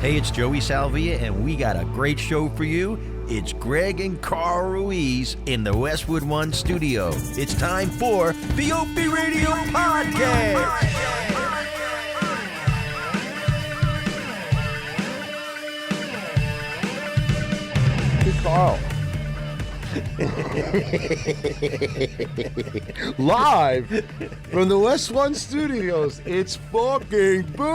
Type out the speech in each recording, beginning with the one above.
Hey, it's Joey Salvia, and we got a great show for you. It's Greg and Carl Ruiz in the Westwood One studio. It's time for the OpieRadio podcast. Hey, Carl. Live from the West One Studios, it's fucking Boo!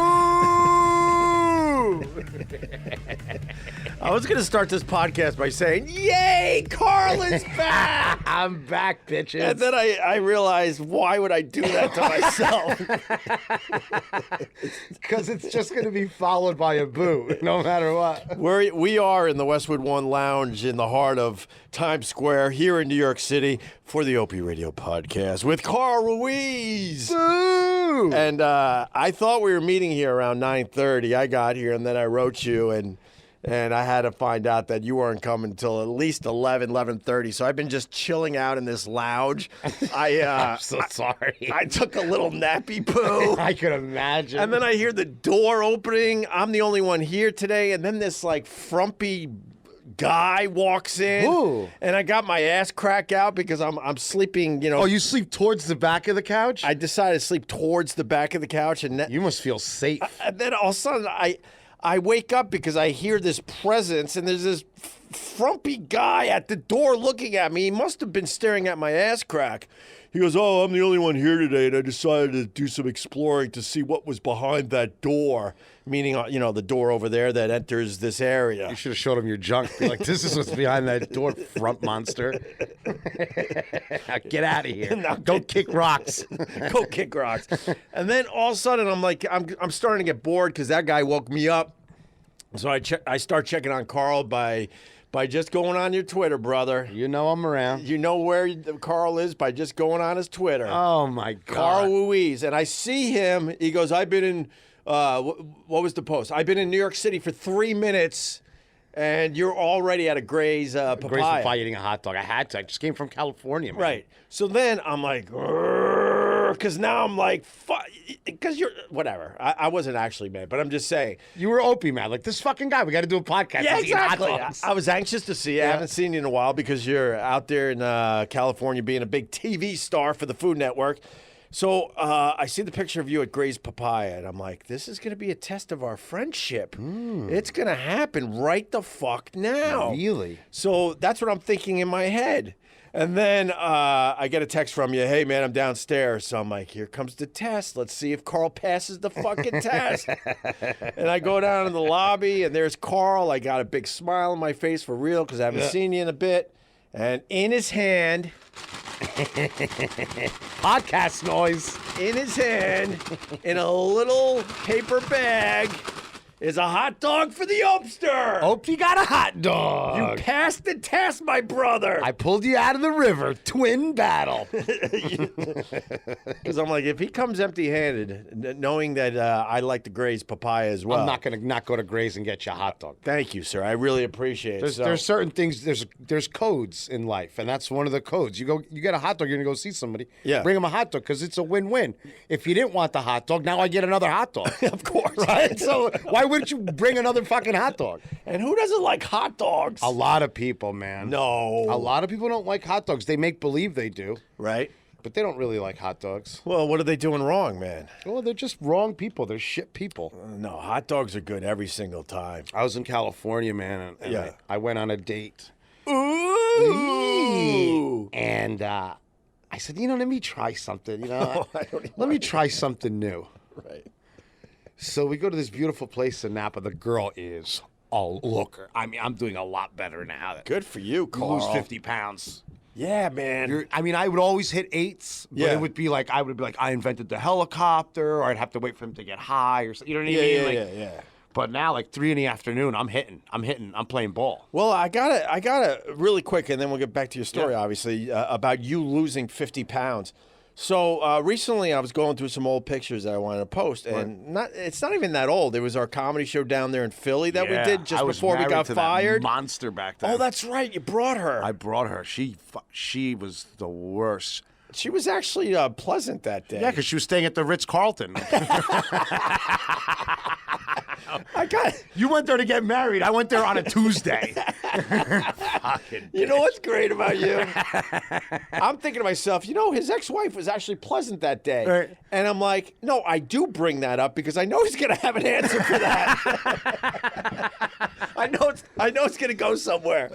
I was going to start this podcast by saying, yay, Carl is back! I'm back, bitches. And then I realized, why would I do that to myself? Because it's just going to be followed by a boo, no matter what. We are in the Westwood One Lounge in the heart of Times Square here in New York City for the OpieRadio podcast with Carl Ruiz. Boo! And I thought we were meeting here around 9:30. I got here, and then I wrote you, and I had to find out that you weren't coming until at least 11:30. So I've been just chilling out in this lounge. I'm so sorry. I took a little nappy poo. I could imagine. And then I hear the door opening. I'm the only one here today. And then this like frumpy guy walks in. Ooh. And I got my ass crack out because I'm sleeping, Oh, you sleep towards the back of the couch? I decided to sleep towards the back of the couch. And You must feel safe. and then all of a sudden I wake up because I hear this presence, and there's this frumpy guy at the door looking at me. He must have been staring at my ass crack. He goes, "Oh, I'm the only one here today, and I decided to do some exploring to see what was behind that door," meaning, the door over there that enters this area. You should have showed him your junk. Be like, this is what's behind that door, front monster. Now get out of here. Now Go kick rocks. Go kick rocks. And then all of a sudden, I'm like, I'm starting to get bored because that guy woke me up. So I start checking on Carl by just going on your Twitter, brother. You know I'm around. You know where Carl is by just going on his Twitter. Oh, my God. Carl Ruiz. And I see him. He goes, I've been in, what was the post? I've been in New York City for 3 minutes, and you're already at a Gray's papaya. Gray's papaya eating a hot dog. I had to. I just came from California, man. Right. So then I'm like, because now I'm like, because you're, whatever. I wasn't actually mad, but I'm just saying. You were Opie, man. Like, this fucking guy, we got to do a podcast. Yeah, He's eating hot exactly. dogs. I was anxious to see you. I haven't seen you in a while because you're out there in California being a big TV star for the Food Network. So I see the picture of you at Gray's Papaya, and I'm like, this is going to be a test of our friendship. It's going to happen right the fuck now. Really? So that's what I'm thinking in my head. And then I get a text from you, hey, man, I'm downstairs. So I'm like, here comes the test. Let's see if Carl passes the fucking test. And I go down in the lobby, and there's Carl. I got a big smile on my face for real because I haven't seen you in a bit. And in his hand... Podcast noise. In his hand, in a little paper bag, is a hot dog for the Opster. Opie got a hot dog. You passed the test, my brother. I pulled you out of the river. Twin battle. Because I'm like, if he comes empty-handed, knowing that I like the Gray's papaya as well. I'm not going to not go to Gray's and get you a hot dog. Thank you, sir. I really appreciate it. There's certain things. There's codes in life, and that's one of the codes. You get a hot dog, you're gonna go see somebody. Yeah. Bring them a hot dog because it's a win-win. If you didn't want the hot dog, now I get another hot dog. Of course. Right? So why wouldn't you bring another fucking hot dog? And who doesn't like hot dogs? A lot of people, man. No. A lot of people don't like hot dogs. They make believe they do, Right? but they don't really like hot dogs. Well, what are they doing wrong, man? Well, they're just wrong people. They're shit people. No, hot dogs are good every single time. I was in California, man, and Yeah. I went on a date. Ooh. And I said, let me try something. I don't even Let me try something new. Right. So we go to this beautiful place in Napa. The girl is a looker. I mean, I'm doing a lot better now. Good for you, You Carl. lose 50 pounds. Yeah, man. I would always hit 8s, but Yeah. it would be like, I would be like, I invented the helicopter, or I'd have to wait for him to get high, or something. You know what I mean? Yeah. But now, like 3 in the afternoon, I'm playing ball. Well, I gotta really quick, and then we'll get back to your story, obviously, about you losing 50 pounds. So recently, I was going through some old pictures that I wanted to post, and it's not even that old. It was our comedy show down there in Philly that we did just before we got fired. That monster back then. Oh, that's right. You brought her. I brought her. She was the worst. She was actually pleasant that day. Yeah, because she was staying at the Ritz-Carlton. I You went there to get married. I went there on a Tuesday. Fucking You know what's great about you? I'm thinking to myself, his ex-wife was actually pleasant that day. Right. And I'm like, no, I do bring that up because I know he's going to have an answer for that. I know it's going to go somewhere.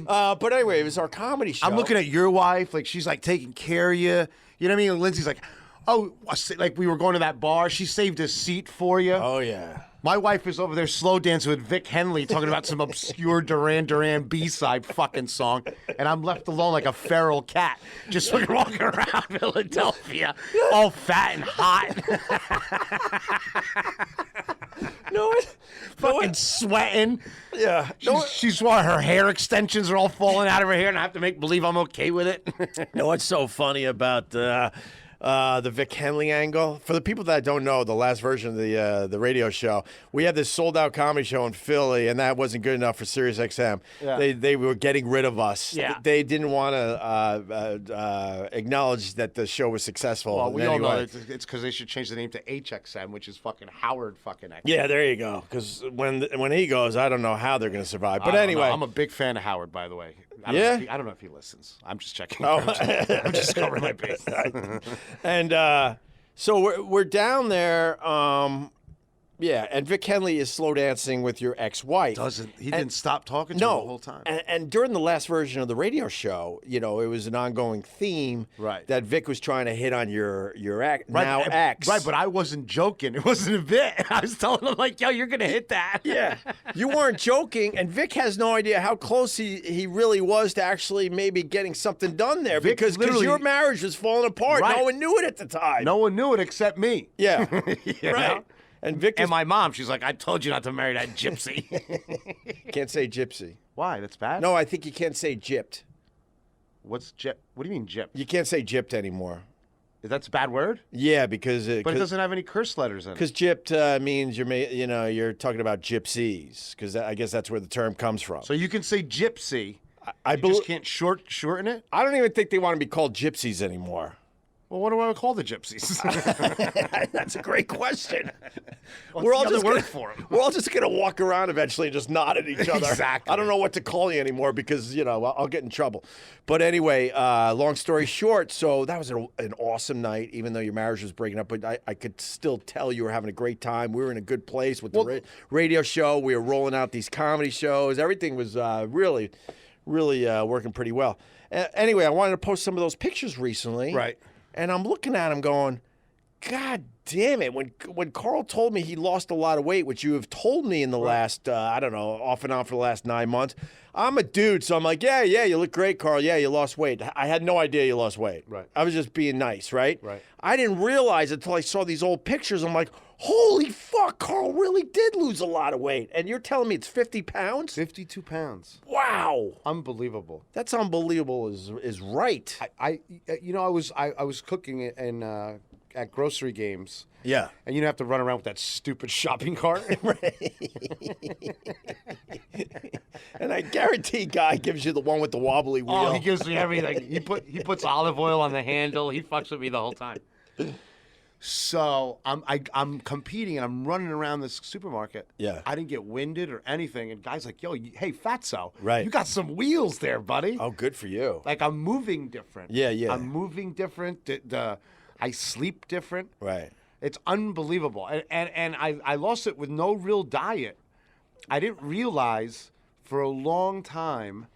But anyway, it was our comedy show. I'm looking at your wife, like she's like taking care of you. You know what I mean? Lindsay's like, oh, like we were going to that bar. She saved a seat for you. Oh, yeah. My wife is over there slow dancing with Vic Henley talking about some obscure Duran Duran B-side fucking song. And I'm left alone like a feral cat just fucking walking around Philadelphia all fat and hot. Fucking sweating. Yeah. She's why her hair extensions are all falling out of her hair and I have to make believe I'm okay with it. You know what's so funny about the Vic Henley angle? For the people that don't know, the last version of the radio show, we had this sold-out comedy show in Philly, and that wasn't good enough for SiriusXM. Yeah. They were getting rid of us. Yeah. They didn't want to acknowledge that the show was successful. Well, we in all any know way. it's because they should change the name to HXM, which is fucking Howard fucking XM. Yeah, there you go. Because when he goes, I don't know how they're going to survive. I But don't anyway. know. I'm a big fan of Howard, by the way. I don't know if he listens. I'm just checking. Oh. I'm just covering my base. And so we're down there. And Vic Henley is slow dancing with your ex-wife. He didn't stop talking to her the whole time. And during the last version of the radio show, it was an ongoing theme that Vic was trying to hit on your ex. Right, but I wasn't joking. It wasn't a bit. I was telling him, like, yo, you're going to hit that. Yeah. You weren't joking, and Vic has no idea how close he really was to actually maybe getting something done there because your marriage was falling apart. Right. No one knew it at the time. No one knew it except me. Yeah. You right. know? And Vic and my mom, she's like, I told you not to marry that gypsy. Can't say gypsy. Why? That's bad? No, I think you can't say gypped. What's gypped? What do you mean gypped? You can't say gypped anymore. That's a bad word? Yeah, because but it doesn't have any curse letters in it. Because gypped means you're talking about gypsies. Because I guess that's where the term comes from. So you can say gypsy. I just can't shorten it. I don't even think they want to be called gypsies anymore. Well, what do I call the gypsies? That's a great question. We're all just gonna walk around eventually and just nod at each other. Exactly. I don't know what to call you anymore because I'll get in trouble. But anyway, long story short, so that was an awesome night. Even though your marriage was breaking up, but I could still tell you were having a great time. We were in a good place with the radio show. We were rolling out these comedy shows. Everything was really, really working pretty well. Anyway, I wanted to post some of those pictures recently. Right. And I'm looking at him going, God damn it. When Carl told me he lost a lot of weight, which you have told me in the last, off and on for the last 9 months, I'm a dude. So I'm like, yeah, you look great, Carl. Yeah, you lost weight. I had no idea you lost weight. Right. I was just being nice, right? Right. I didn't realize until I saw these old pictures. I'm like, holy fuck, Carl really did lose a lot of weight. And you're telling me it's 50 pounds? 52 pounds. Wow. Unbelievable. That's unbelievable is right. I was cooking at grocery games. Yeah. And you have to run around with that stupid shopping cart. And I guarantee Guy gives you the one with the wobbly wheel. Oh, he gives me everything. He puts olive oil on the handle. He fucks with me the whole time. So I'm competing and I'm running around this supermarket. Yeah. I didn't get winded or anything. And Guy's like, yo, hey, fatso. Right. You got some wheels there, buddy. Oh, good for you. Like I'm moving different. Yeah. I'm moving different. I sleep different. Right. It's unbelievable. And I lost it with no real diet. I didn't realize for a long time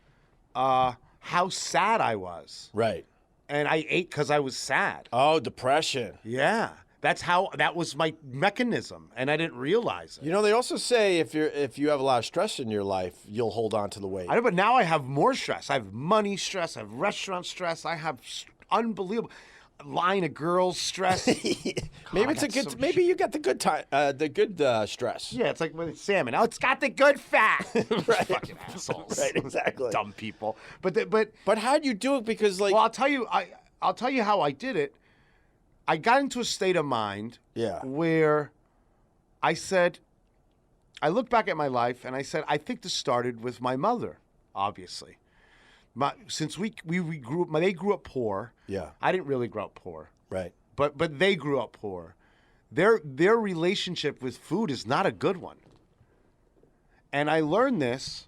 how sad I was. Right. And I ate because I was sad. Oh, depression. Yeah. That was my mechanism, and I didn't realize it. They also say if you have a lot of stress in your life, you'll hold on to the weight. I know, but now I have more stress. I have money stress. I have restaurant stress. I have unbelievable line of girls stress. Maybe it's a good. Maybe you got the good time. The good stress. Yeah, it's like with salmon. Oh, it's got the good fat. Right. Fucking assholes. Right. Exactly. Dumb people. But how'd you do it? Because well, I'll tell you how I did it. I got into a state of mind. Yeah. Where I looked back at my life and I said, I think this started with my mother, obviously. Since we grew up, they grew up poor. Yeah. I didn't really grow up poor. Right. But they grew up poor. Their relationship with food is not a good one. And I learned this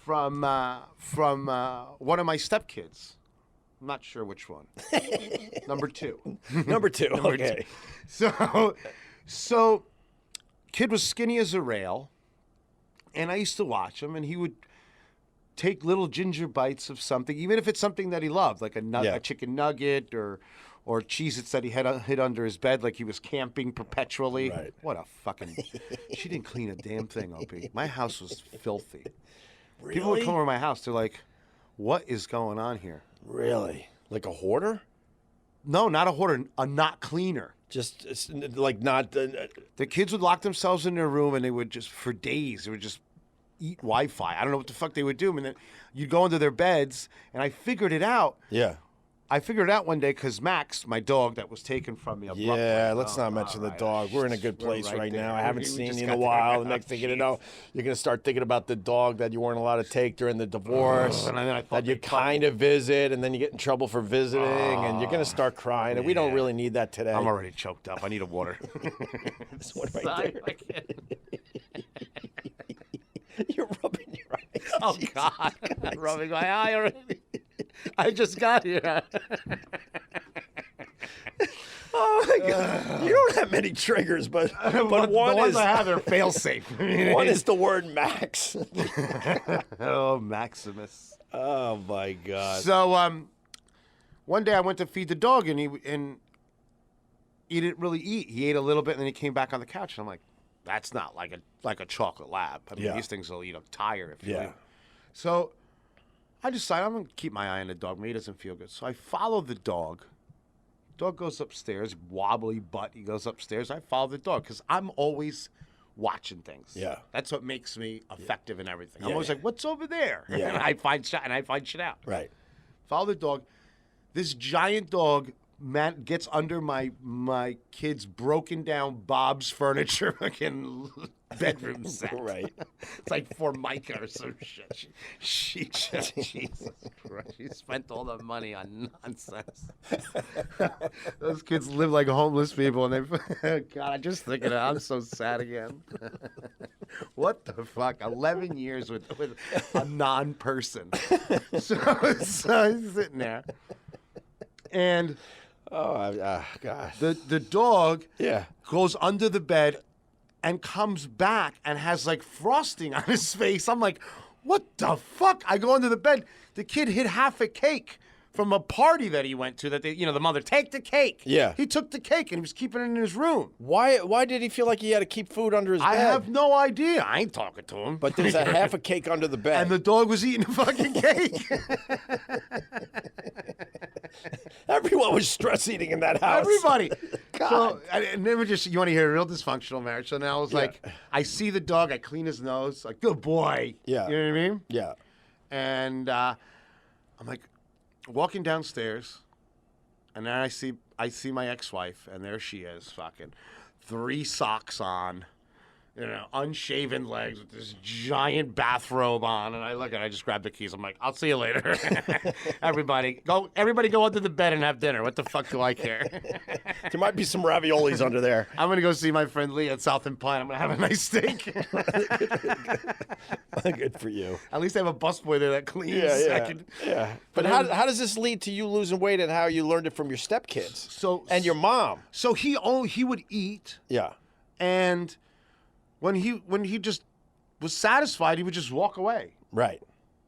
from one of my stepkids. I'm not sure which one. Number 2. Number 2. Okay. So, kid was skinny as a rail, and I used to watch him, and he would take little ginger bites of something, even if it's something that he loved, like a chicken nugget or Cheez-Its that he had hid under his bed, like he was camping perpetually. Right. What a fucking... She didn't clean a damn thing, Opie. My house was filthy. Really? People would come over my house. They're like, what is going on here? Really? Like a hoarder? No, not a hoarder. A not cleaner. Just like not... The kids would lock themselves in their room, and they would just, for days, they would just eat Wi-Fi. I don't know what the fuck they would do. And then you'd go into their beds, and I figured it out. Yeah. I figured it out one day because Max, my dog that was taken from me abruptly. Yeah, let's not mention the dog. We're in a good place right now. I haven't seen you in a while. The next thing you know, you're going to start thinking about the dog that you weren't allowed to take during the divorce, and then I thought that you kind of visit, and then you get in trouble for visiting, and you're going to start crying, and we don't really need that today. I'm already choked up. I need a water. This one right there. You're rubbing your eyes. Oh, God. I'm rubbing my eye already. I just got here. Oh, my God. You don't have many triggers, but one the ones is... I have are fail-safe. One is the word Max. Oh, Maximus. Oh, my God. So, one day I went to feed the dog, and he didn't really eat. He ate a little bit, and then he came back on the couch, and I'm like, that's not like a chocolate lab. I mean, these things will eat a tire if you eat. So I decided I'm going to keep my eye on the dog. Maybe he doesn't feel good. So I follow the dog. Dog goes upstairs, wobbly butt. He goes upstairs. I follow the dog because I'm always watching things. Yeah. That's what makes me effective in everything. I'm Yeah, always like, what's over there? Yeah. And I find shit out. Right. Follow the dog. This giant dog gets under my kid's broken down Bob's furniture fucking bedroom set. Right. It's like Formica or some shit. She just, Jesus Christ, she spent all the money on nonsense. Those kids live like homeless people, and they, God, I just think of it. I'm so sad again. What the fuck? 11 years with a non-person. So he's sitting there, and gosh. the dog Yeah. goes under the bed and comes back and has like frosting on his face. I'm like, what the fuck? I go under the bed. The kid hid half a cake from a party that he went to that the mother, take the cake. Yeah. He took the cake and he was keeping it in his room. Why did he feel like he had to keep food under his bed? I have no idea. I ain't talking to him. But there's a half a cake under the bed. And the dog was eating the fucking cake. Everyone was stress eating in that house. Everybody. God. So, and then you want to hear a real dysfunctional marriage. So now I was like, I see the dog, I clean his nose, like, good boy. Yeah. You know what I mean? Yeah. And I'm like walking downstairs, and then I see my ex-wife, and there she is, fucking 3 socks on, unshaven legs with this giant bathrobe on, and I look at her, I just grab the keys. I'm like, I'll see you later. Everybody go under the bed and have dinner. What the fuck do I care? There might be some raviolis under there. I'm gonna go see my friend Lee at South and Pine. I'm gonna have a nice steak. Good for you. At least I have a busboy there that cleans. Yeah. But how does this lead to you losing weight and how you learned it from your stepkids? And your mom. So he would eat. Yeah. And when he just was satisfied, he would just walk away. Right.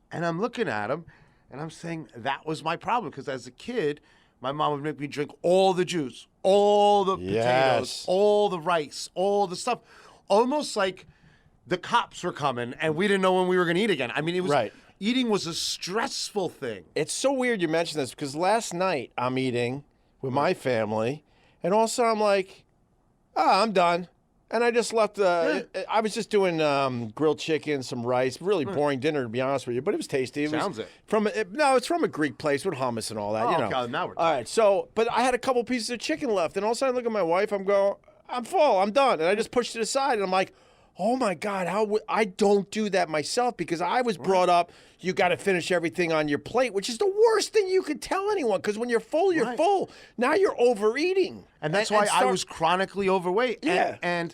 And I'm looking at him, and I'm saying that was my problem, because as a kid, my mom would make me drink all the juice, all the potatoes, all the rice, all the stuff, almost like the cops were coming and we didn't know when we were going to eat again. I mean, it was eating was a stressful thing. It's so weird you mention this, because last night I'm eating with my family, and all of a sudden I'm like, I'm done. And I just left. I was just doing grilled chicken, some rice. Really boring dinner, to be honest with you, but it was tasty. Sounds it. It's from a Greek place with hummus and all that. Oh, God, now we're all right. So, but I had a couple pieces of chicken left, and all of a sudden I look at my wife. I'm full. I'm done, and I just pushed it aside, and I'm like, oh my God, I don't do that myself, because I was brought up, you got to finish everything on your plate, which is the worst thing you could tell anyone, because when you're full, you're full. Now you're overeating. And that's why I was chronically overweight. Yeah. And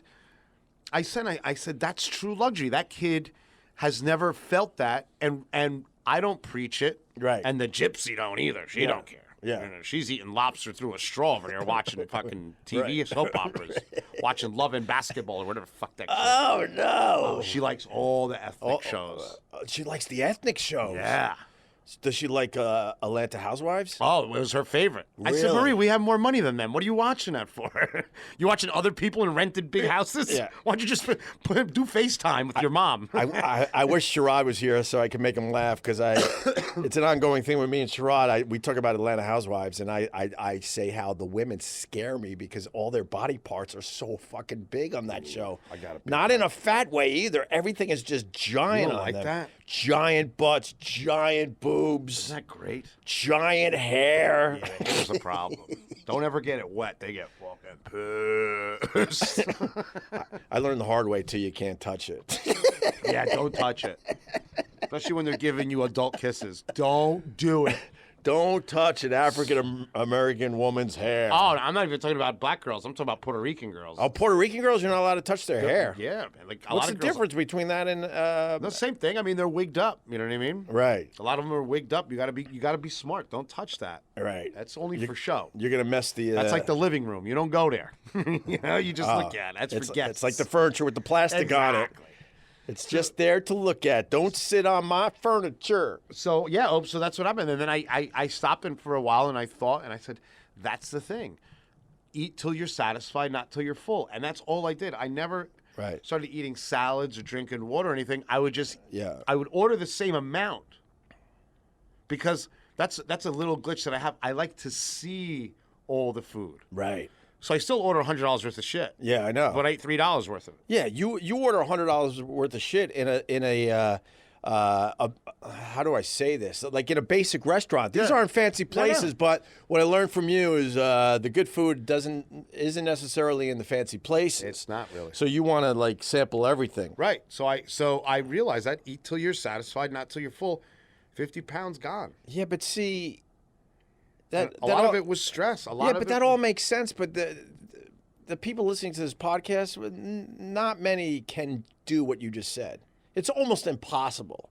I said that's true luxury. That kid has never felt that, and I don't preach it. Right. And the gypsy don't either. She don't care. Yeah. You know, she's eating lobster through a straw over there watching fucking TV soap operas, watching Love and Basketball or whatever the fuck that shit. Oh, no. She likes all the ethnic shows. She likes the ethnic shows. Yeah. Does she like Atlanta Housewives? Oh, it was her favorite. I said, Really? Marie, we have more money than them. What are you watching that for? You watching other people in rented big houses? Yeah. Why don't you just do FaceTime with your mom? I wish Sherrod was here so I could make him laugh because it's an ongoing thing with me and Sherrod. We talk about Atlanta Housewives, and I say how the women scare me because all their body parts are so fucking big on that show. I got it. Not in a fat way either. Everything is just giant You don't on like them. that? Giant butts, giant boobs, Isn't that great? giant hair. Yeah, here's the problem. Don't ever get it wet. They get fucking pissed. I learned the hard way too. You can't touch it. Yeah, don't touch it. Especially when they're giving you adult kisses. Don't do it. Don't touch an African American woman's hair. Oh, I'm not even talking about black girls. I'm talking about Puerto Rican girls. Oh, Puerto Rican girls, you're not allowed to touch their hair. Yeah, man. Like a What's lot the of girls, difference between that and The same thing. I mean, they're wigged up. You know what I mean? right? A lot of them are wigged up. You gotta be smart. Don't touch that. Right. That's only for show. You're gonna mess the. That's like the living room. You don't go there. You know, you just look at it. That's it's, for guests. it's like the furniture with the plastic on it. Exactly. It's just there to look at. Don't sit on my furniture. So yeah, so that's what happened. And then I stopped in for a while and I thought and I said, that's the thing. Eat till you're satisfied, not till you're full. And that's all I did. I never Right. started eating salads or drinking water or anything. I would just Yeah. I would order the same amount. Because that's a little glitch that I have. I like to see all the food. Right. So I still order $100 worth of shit. Yeah, I know. But I ate $3 worth of it. Yeah, you order $100 worth of shit in a how do I say this? Like in a basic restaurant. These Yeah. aren't fancy places, yeah. but what I learned from you is the good food isn't necessarily in the fancy places. It's not really. So you want to like sample everything. Right. So I realized that eat till you're satisfied, not till you're full. 50 pounds gone. Yeah, but see, that A lot all, of it was stress. A lot Yeah, of but it, that all makes sense. But the people listening to this podcast, not many can do what you just said. It's almost impossible.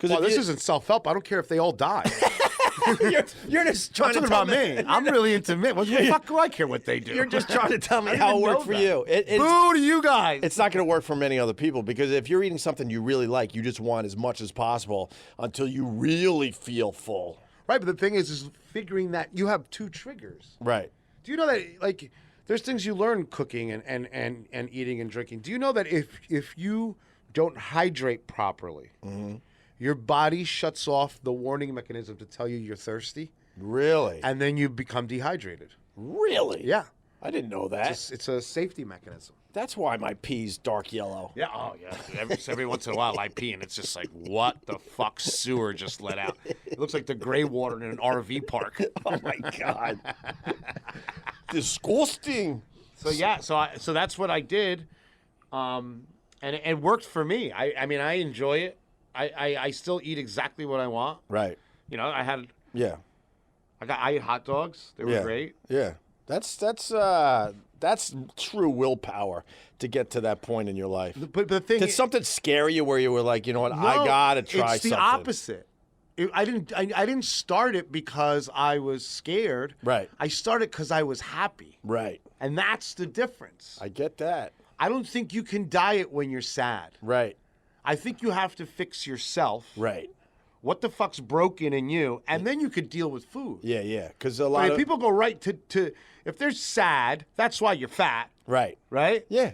Well, this isn't self-help. I don't care if they all die. you're just trying I'm talking to tell about me. I'm really into me. What the fuck do I care what they do? You're just trying to tell me I how it didn't worked know for that. you. Boo to you guys. It's not going to work for many other people because if you're eating something you really like, you just want as much as possible until you really feel full. Right, but the thing is figuring that you have two triggers. Right. Do you know that, like, there's things you learn cooking and eating and drinking. Do you know that if you don't hydrate properly, your body shuts off the warning mechanism to tell you you're thirsty, Really? and then you become dehydrated? Really? Yeah. I didn't know that. It's a safety mechanism. That's why my pee's dark yellow. Yeah, oh yeah. Every once in a while I pee and it's just like, what the fuck sewer just let out? It looks like the gray water in an RV park. Oh my God. Disgusting. So yeah, so that's what I did, and it worked for me. I mean I enjoy it. I still eat exactly what I want. Right. You know, I Yeah. ate hot dogs. They were great. Yeah. That's true willpower to get to that point in your life. But the thing Did is, something scare you where you were like, you know what, no, I gotta try it's the something? opposite. I didn't start it because I was scared. Right. I started because I was happy. Right. And that's the difference. I get that. I don't think you can diet when you're sad. Right. I think you have to fix yourself. Right. What the fuck's broken in you, and then you could deal with food. Yeah, yeah. Because a But lot if of people go right to if they're sad, that's why you're fat, Right. right? Yeah.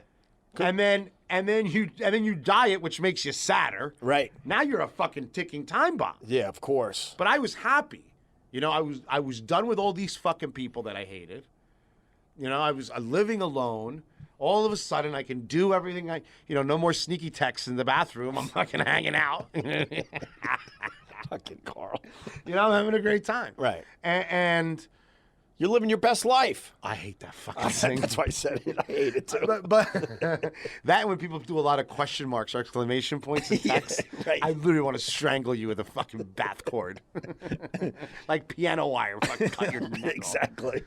And then you diet, which makes you sadder. Right. Now you're a fucking ticking time bomb. Yeah, of course. But I was happy. You know, I was done with all these fucking people that I hated. You know, I was living alone. All of a sudden, I can do everything no more sneaky texts in the bathroom. I'm fucking hanging out. Fucking Carl. You know, I'm having a great time. Right. And You're living your best life. I hate that fucking thing. That's why I said it. I hate it too. But that when people do a lot of question marks or exclamation points in text, right. I literally want to strangle you with a fucking bath cord. Like piano wire, fucking cut your neck off. Exactly.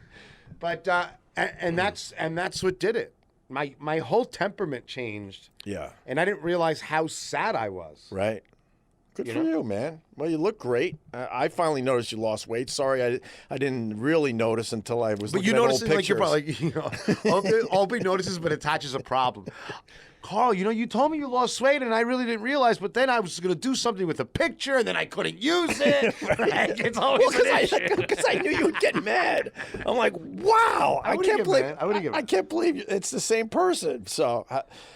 But and that's what did it. my whole temperament changed. Yeah. And I didn't realize how sad I was. Right. Good for you, man. Well, you look great. I finally noticed you lost weight. Sorry, I didn't really notice until I was But looking you at old notice pictures. like you're probably Opie notices but attaches a problem. Carl, you told me you lost weight and I really didn't realize, but then I was going to do something with a picture and then I couldn't use it. Right? It's always an issue. Because I knew you would get mad. I'm like, wow, I wouldn't can't get believe mad. I wouldn't get I mad. can't believe it's the same person. So,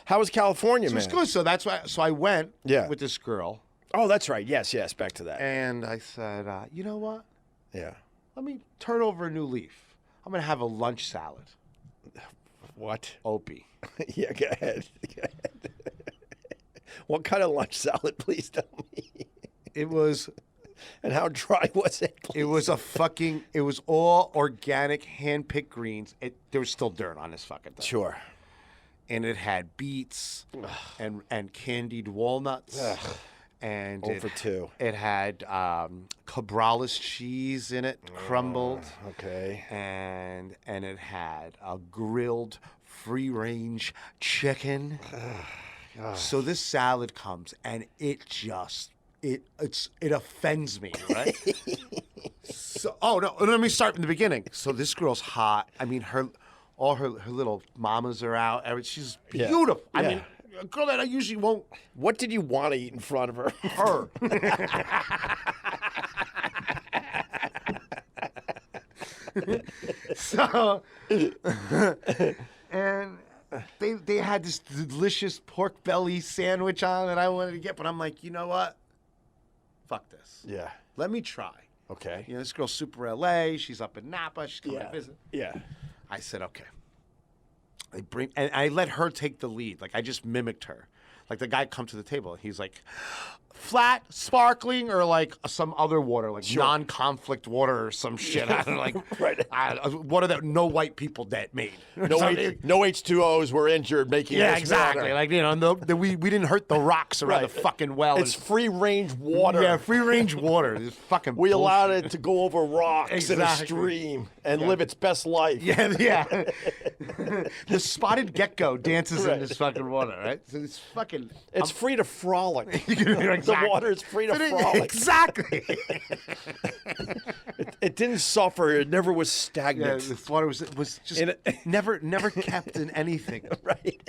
how was California, So man? it's good. So that's why. So I went Yeah. with this girl Oh, that's right. Yes, back to that. and I said, you know what? Yeah. Let me turn over a new leaf. I'm going to have a lunch salad. What? Opie. Yeah, go ahead. What kind of lunch salad, please tell me? It was And how dry was it? It was it was all organic, hand-picked greens. There was still dirt on this fucking thing. Sure. And it had beets and candied walnuts. And Over two. It had Cabrales cheese in it, crumbled. Okay. And it had a grilled free-range chicken. So this salad comes and it offends me, right? Let me start from the beginning. So this girl's hot. I mean, all her little mamas are out. She's beautiful. I mean, a girl that I usually won't. What did you want to eat in front of her? Her. So, and they had this delicious pork belly sandwich on that I wanted to get, but I'm like, you know what? Fuck this. Yeah. Let me try. Okay. This girl's super LA. She's up in Napa. She's coming to visit. Yeah. I said, okay. And I let her take the lead. Like I just mimicked her. Like the guy come to the table. He's like, flat, sparkling, or like some other water, like non-conflict water or some shit. I don't know, like water that no white people that made. No H2Os were injured making Yeah, this exactly. water. Like we didn't hurt the rocks around the fucking well. It's free-range water. Yeah, free-range water. It's fucking We bullshit. allowed it to go over rocks in a Exactly. stream and live its best life. Yeah. The spotted gecko dances in this fucking water, right? So it's fucking. It's free to frolic. Exactly. The water is free to frolic. Exactly. It didn't suffer. It never was Yeah, stagnant. this water was just never kept in anything. Right.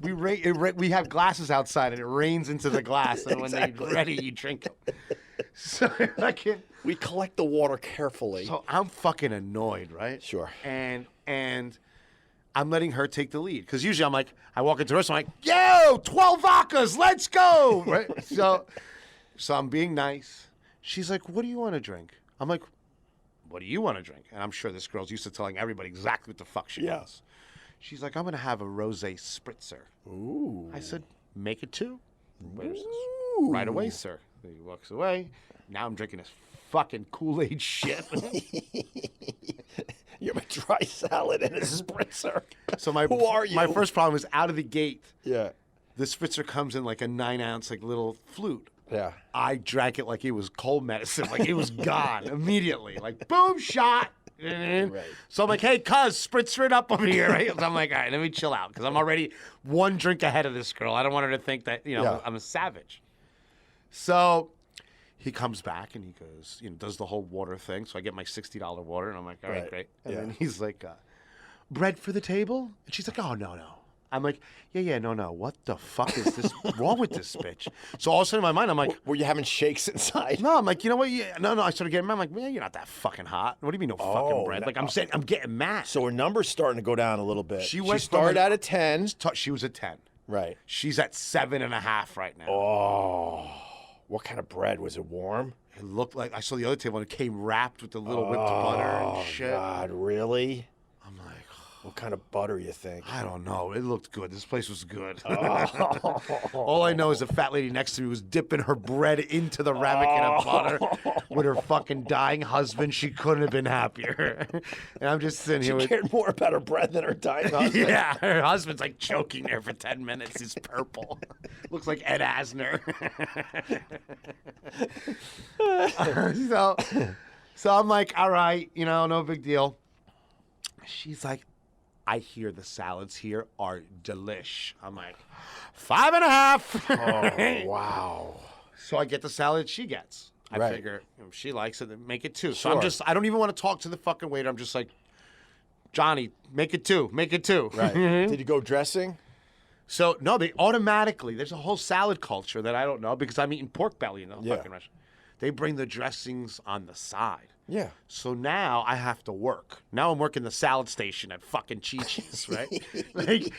We have glasses outside and it rains into the glass, and when they're ready, you drink them. So We collect the water carefully. So I'm fucking annoyed, right? Sure. And I'm letting her take the lead because usually I walk into the restaurant, I'm like, yo, 12 vodkas, let's go, right? So I'm being nice. She's like, what do you want to drink? I'm like, what do you want to drink? And I'm sure this girl's used to telling everybody exactly what the fuck she wants. She's like, I'm going to have a rosé spritzer. Ooh. I said, make it two. Right away, sir. He walks away. Now I'm drinking this fucking Kool-Aid shit. You have a dry salad and a spritzer. So Who are you? My first problem is out of the gate. Yeah. The spritzer comes in like a 9-ounce like little flute. Yeah. I drank it like it was cold medicine. Like it was gone immediately. Like boom, shot. Right. So I'm like, hey, cuz, spritzer it up over here. Right? So I'm like, all right, let me chill out because I'm already one drink ahead of this girl. I don't want her to think that I'm a savage. So he comes back and he goes, does the whole water thing. So I get my $60 water and I'm like, all right, great. And then he's like, bread for the table? And she's like, oh, no. I'm like, no. What the fuck is this wrong with this bitch? So all of a sudden in my mind, I'm like, were you having shakes inside? no, I'm like, you know what? Yeah, no. I started getting mad. I'm like, man, you're not that fucking hot. What do you mean no fucking bread? Like I'm saying, I'm getting mad. So her number's starting to go down a little bit. She started at a 10. She was a 10. Right. She's at 7.5 right now. Oh. What kind of bread? Was it warm? It looked like, I saw the other table and it came wrapped with the little whipped butter and shit. Oh, God, really? I'm like, what kind of butter you think? I don't know. It looked good. This place was good. All I know is the fat lady next to me was dipping her bread into the ramekin of butter with her fucking dying husband. She couldn't have been happier. And I'm just sitting here She cared more about her bread than her dying husband. Yeah, her husband's like choking there for 10 minutes. He's purple. Looks like Ed Asner. So I'm like, all right, no big deal. She's like, I hear the salads here are delish. I'm like, 5.5. Oh, wow. So I get the salad she gets. I Right. figure if she likes it, then make it 2. So Sure. I don't even want to talk to the fucking waiter. I'm just like, Johnny, make it 2. Make it 2. Right. Did you go dressing? So, no, they automatically, there's a whole salad culture that I don't know because I'm eating pork belly in the Yeah. fucking restaurant. They bring the dressings on the side. Yeah. So now I have to work. Now I'm working the salad station at fucking Chi-Chi's, right? Like,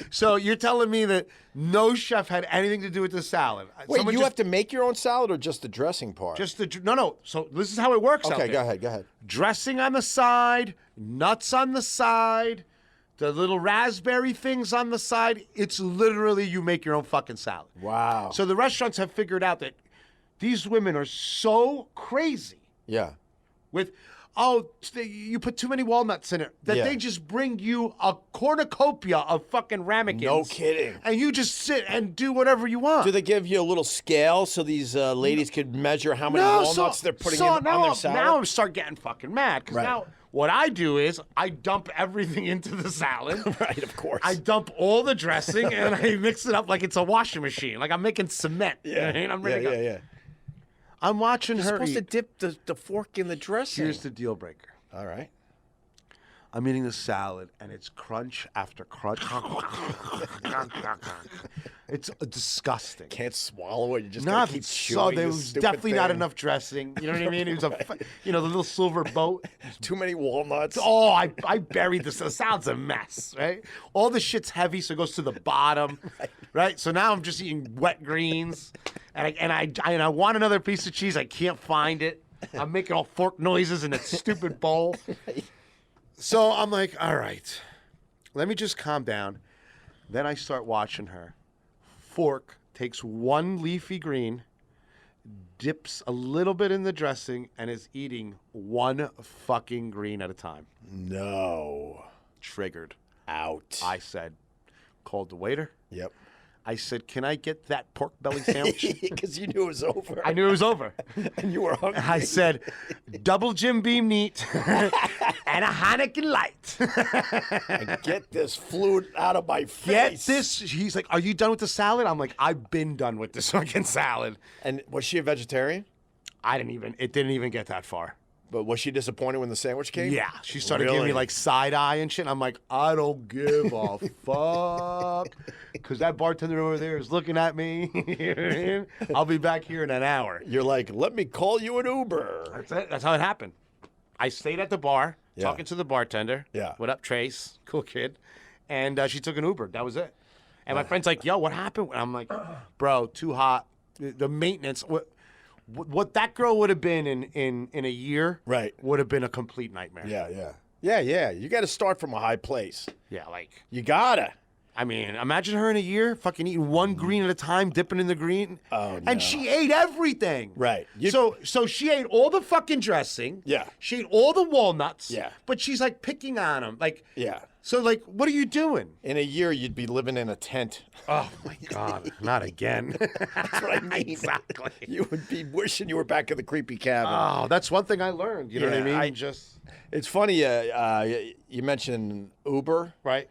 so you're telling me that no chef had anything to do with the salad? Wait, Someone you just, have to make your own salad or just the dressing part? just the no. So this is how it works. out Okay, there. go ahead. Dressing on the side, nuts on the side, the little raspberry things on the side. It's literally you make your own fucking salad. Wow. So the restaurants have figured out that these women are so crazy Yeah. with, you put too many walnuts in it, that Yeah. they just bring you a cornucopia of fucking ramekins. No kidding. And you just sit and do whatever you want. Do they give you a little scale so these ladies could measure how many walnuts they're putting in now, on their salad? Now I'm start getting fucking mad because Right. now what I do is I dump everything into the salad. Right, of course. I dump all the dressing and I mix it up like it's a washing machine. Like I'm making cement. You know what I mean? I'm ready to go. yeah. I'm watching You're her supposed to eat. dip the fork in the dressing. Here's the deal breaker. All right. I'm eating the salad, and it's crunch after crunch. It's disgusting. Can't swallow it. You just Not gotta keep so chewing. there this was stupid definitely not thing. enough dressing. You know what I mean? It was the little silver boat. Too many walnuts. Oh, I buried this. The salad's a mess, right? All the shit's heavy, so it goes to the bottom, right? So now I'm just eating wet greens, and I want another piece of cheese. I can't find it. I'm making all fork noises in that stupid bowl. So I'm like, all right, let me just calm down. Then I start watching her. Fork takes one leafy green, dips a little bit in the dressing, and is eating one fucking green at a time. No. Triggered. Out. I said, called the waiter. Yep. I said, can I get that pork belly sandwich? Because you knew it was over. I knew it was over. And you were hungry. I said, double Jim Beam neat and a Heineken light. Get this flute out of my Get face. this. He's like, are you done with the salad? I'm like, I've been done with this fucking salad. And was she a vegetarian? It didn't even get that far. But was she disappointed when the sandwich came? Yeah. She started giving me Really? like side eye and shit. I'm like, I don't give a fuck. Because that bartender over there is looking at me. You know what I mean? I'll be back here in an hour. You're like, let me call you an Uber. That's it. That's how it happened. I stayed at the bar, Yeah. talking to the bartender. Yeah. What up, Trace? Cool kid. And she took an Uber. That was it. And my friend's like, yo, what happened? And I'm like, bro, too hot. The maintenance. What that girl would have been in a year Right. would have been a complete nightmare. Yeah. You got to start from a high place. Yeah, like, You gotta. I mean, imagine her in a year fucking eating one green at a time, dipping in the green. Oh, And no. she ate everything. Right. You- So she ate all the fucking dressing. Yeah. She ate all the walnuts. Yeah. But she's like picking on them. Like, Yeah. so like, what are you doing? In a year, you'd be living in a tent. Oh my God, not again. That's what I mean. Exactly. You would be wishing you were back in the creepy cabin. Oh, that's one thing I learned. You know what I Yeah, mean? Just It's funny. You mentioned Uber. right.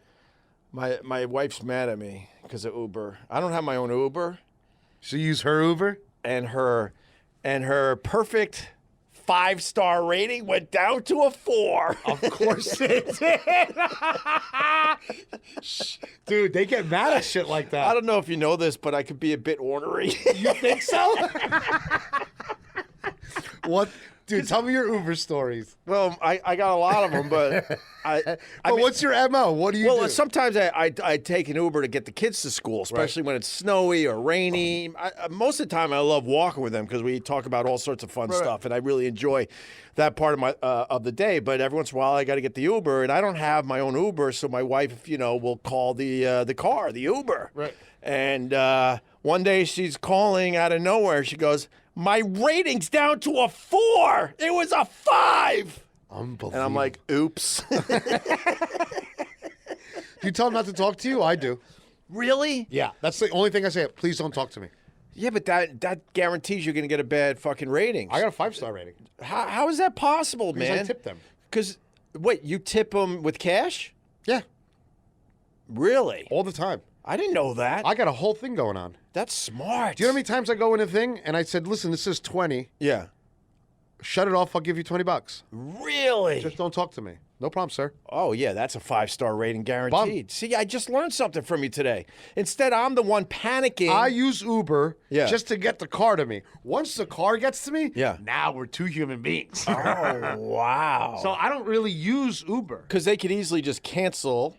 My wife's mad at me because of Uber. I don't have my own Uber, So you use her Uber? and her perfect 5-star rating went down to a 4. Of course it did. Dude, they get mad at shit like that. I don't know if you know this, but I could be a bit ornery. You think so? What? Dude, tell me your Uber stories. Well, I got a lot of them, but I mean, What's your MO? What do you do? sometimes I take an Uber to get the kids to school, especially when it's snowy or rainy. Most of the time, I love walking with them because we talk about all sorts of fun stuff, and I really enjoy that part of my of the day. But every once in a while, I got to get the Uber, and I don't have my own Uber, so my wife, will call the car, the Uber. Right. And one day she's calling out of nowhere. She goes, "My rating's down to a 4. It was a 5." Unbelievable. And I'm like, "Oops." Do you tell them not to talk to you? I do. Really? Yeah, that's the only thing I say. Please don't talk to me. Yeah, but that guarantees you're going to get a bad fucking rating. I got a 5-star rating. How is that possible, Because man? I tip them. Because Wait, you tip them with cash? Yeah, Really? all the time. I didn't know that. I got a whole thing going on. That's smart. Do you know how many times I go in a thing and I said, listen, this is 20. Yeah. Shut it off. I'll give you $20. Really? Just don't talk to me. No problem, sir. Oh, yeah, that's a 5-star rating guaranteed. See, I just learned something from you today. Instead, I'm the one panicking. I use Uber Yeah. just to get the car to me. Once the car gets to me, Yeah. now we're two human beings. Oh, wow. So I don't really use Uber. Because they could easily just cancel.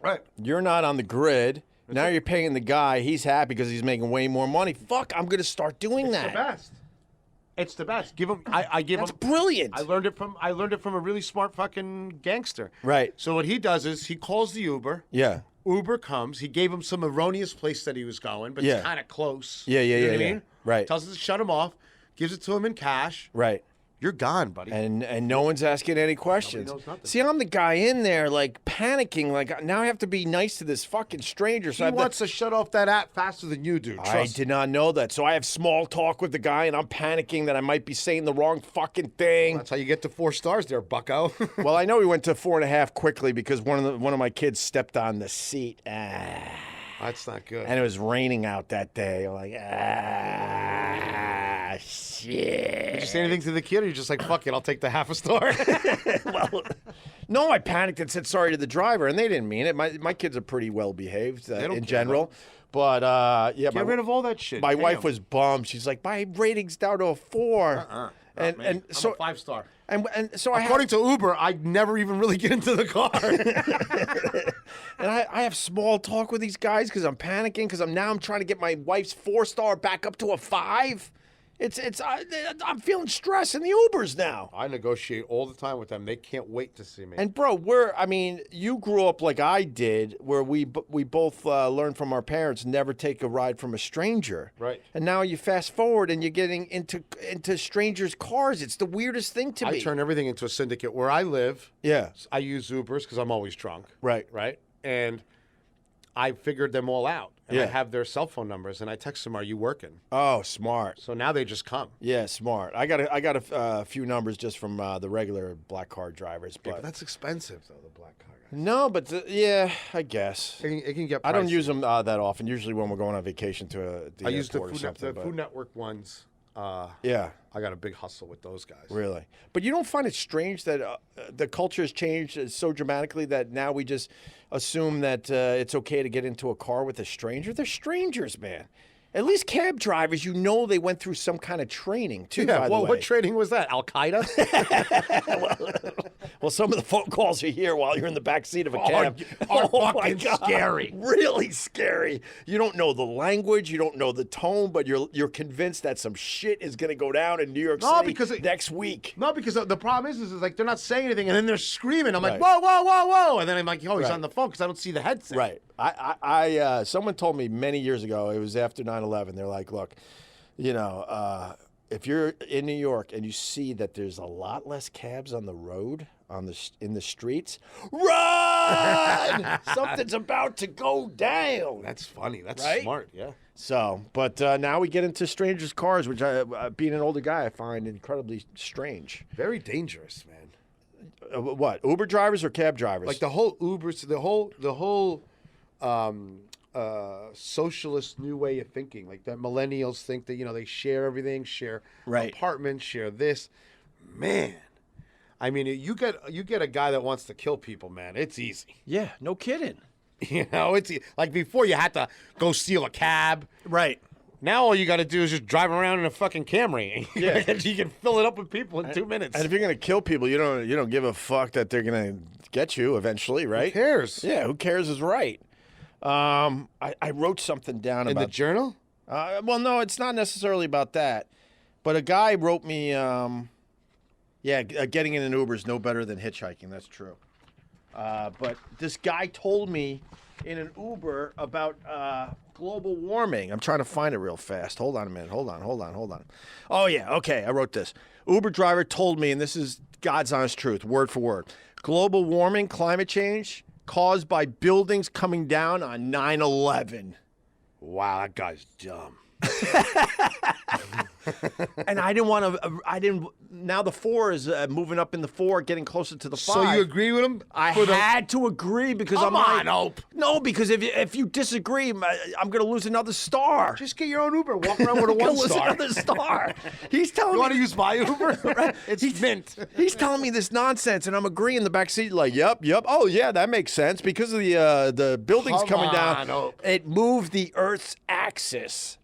Right. You're not on the grid. Now you're paying the guy. He's happy because he's making way more money. Fuck, I'm going to start doing It's that. the best. It's the best. Give him. I give That's him. brilliant. I learned it from a really smart fucking gangster. Right. So what he does is he calls the Uber. Yeah. Uber comes. He gave him some erroneous place that he was going, but Yeah. it's kind of close. Yeah, yeah, You know yeah, what I yeah. mean? Right. Tells us to shut him off. Gives it to him in cash. Right. You're gone, buddy. And no one's asking any questions. knows nothing. See, I'm the guy in there, like, panicking. Like, now I have to be nice to this fucking stranger. So he I have wants to shut off that app faster than you do. I Trust. did not know that. So I have small talk with the guy, and I'm panicking that I might be saying the wrong fucking thing. That's how you get to 4 stars there, bucko. Well, I know we went to 4.5 quickly because one of my kids stepped on the seat. That's not good. And it was raining out that day. I'm like, shit. Did you say anything to the kid, or you just like, fuck it, I'll take the half a star? Well, no, I panicked and said sorry to the driver, and they didn't mean it. My kids are pretty well behaved don't in care, general. But, yeah, Get rid of all that shit. my Damn. wife was bummed. She's like, my rating's down to a 4. And I'm so a 5-star. and so I According to Uber, I never even really get into the car. And I have small talk with these guys because I'm panicking because I'm trying to get my wife's 4-star back up to a 5. I'm feeling stress in the Ubers now. I negotiate all the time with them. They can't wait to see me. And bro, you grew up like I did, where we both learned from our parents never take a ride from a stranger. Right. And now you fast forward and you're getting into strangers' cars. It's the weirdest thing to me. I turn everything into a syndicate. Where I live, Yeah. I use Ubers because I'm always drunk. Right. Right? And I figured them all out. And I Yeah. have their cell phone numbers, and I text them, are you working? Oh, smart. So now they just come. Yeah, smart. I got a few numbers just from the regular black car drivers, Yeah, but but that's expensive, though, the black car guys. no, but yeah, I guess. It can get pricey. I don't use them that often. Usually when we're going on vacation to the I use the airport or something. but- Food Network ones. Yeah, I got a big hustle with those guys. really. But you don't find it strange that the culture has changed so dramatically that now we just assume that it's okay to get into a car with a stranger? They're strangers, man. At least cab drivers, they went through some kind of training too. Yeah, by the well, way. what training was that? Al Qaeda? Well, some of the phone calls you hear while you're in the back seat of a cab are my fucking God. scary. Really scary. You don't know the language, you don't know the tone, but you're convinced that some shit is going to go down in New York No, City because next week. No, because the problem is like they're not saying anything, and then they're screaming. I'm like, Right. whoa, whoa, whoa, whoa, and then I'm like, oh, he's Right. on the phone because I don't see the headset. Right. I someone told me many years ago, it was after 9/11, they're like, look, if you're in New York and you see that there's a lot less cabs on the road, in the streets, run! Something's about to go down. That's funny. That's Right? smart. Yeah. So, but now we get into strangers' cars, which being an older guy, I find incredibly strange. Very dangerous, man. What, Uber drivers or cab drivers? Like the whole Ubers, the whole socialist new way of thinking. Like that millennials think that they share everything, share Right. apartments, share this. Man, I mean, you get a guy that wants to kill people, man. It's easy. Yeah, no kidding. It's like before you had to go steal a cab. Right. Now all you got to do is just drive around in a fucking Camry. Yeah. You can fill it up with people in 2 minutes. And if you're gonna kill people, you don't give a fuck that they're gonna get you eventually, right? Who cares? Yeah, who cares is right. I wrote something down In the about. journal? Well, no, it's not necessarily about that. But a guy wrote me, getting in an Uber is no better than hitchhiking. That's true. But this guy told me in an Uber about global warming. I'm trying to find it real fast. Hold on a minute. Hold on. Oh, yeah. Okay, I wrote this. Uber driver told me, and this is God's honest truth, word for word. Global warming, climate change, caused by buildings coming down on 9/11. Wow, that guy's dumb. And I didn't want to. Now the 4 is moving up in the 4, getting closer to the 5. So you agree with him? I had to agree because Come on, Ope. No, because if you disagree, I'm going to lose another star. Just get your own Uber. Walk around with a 1 Lose star. another star. He's telling You me. want to use my Uber? It's mint. He's telling me this nonsense, and I'm agreeing in the back seat, like, yep. Oh, yeah, that makes sense because of the buildings Come coming on, down. Ope. It moved the Earth's axis,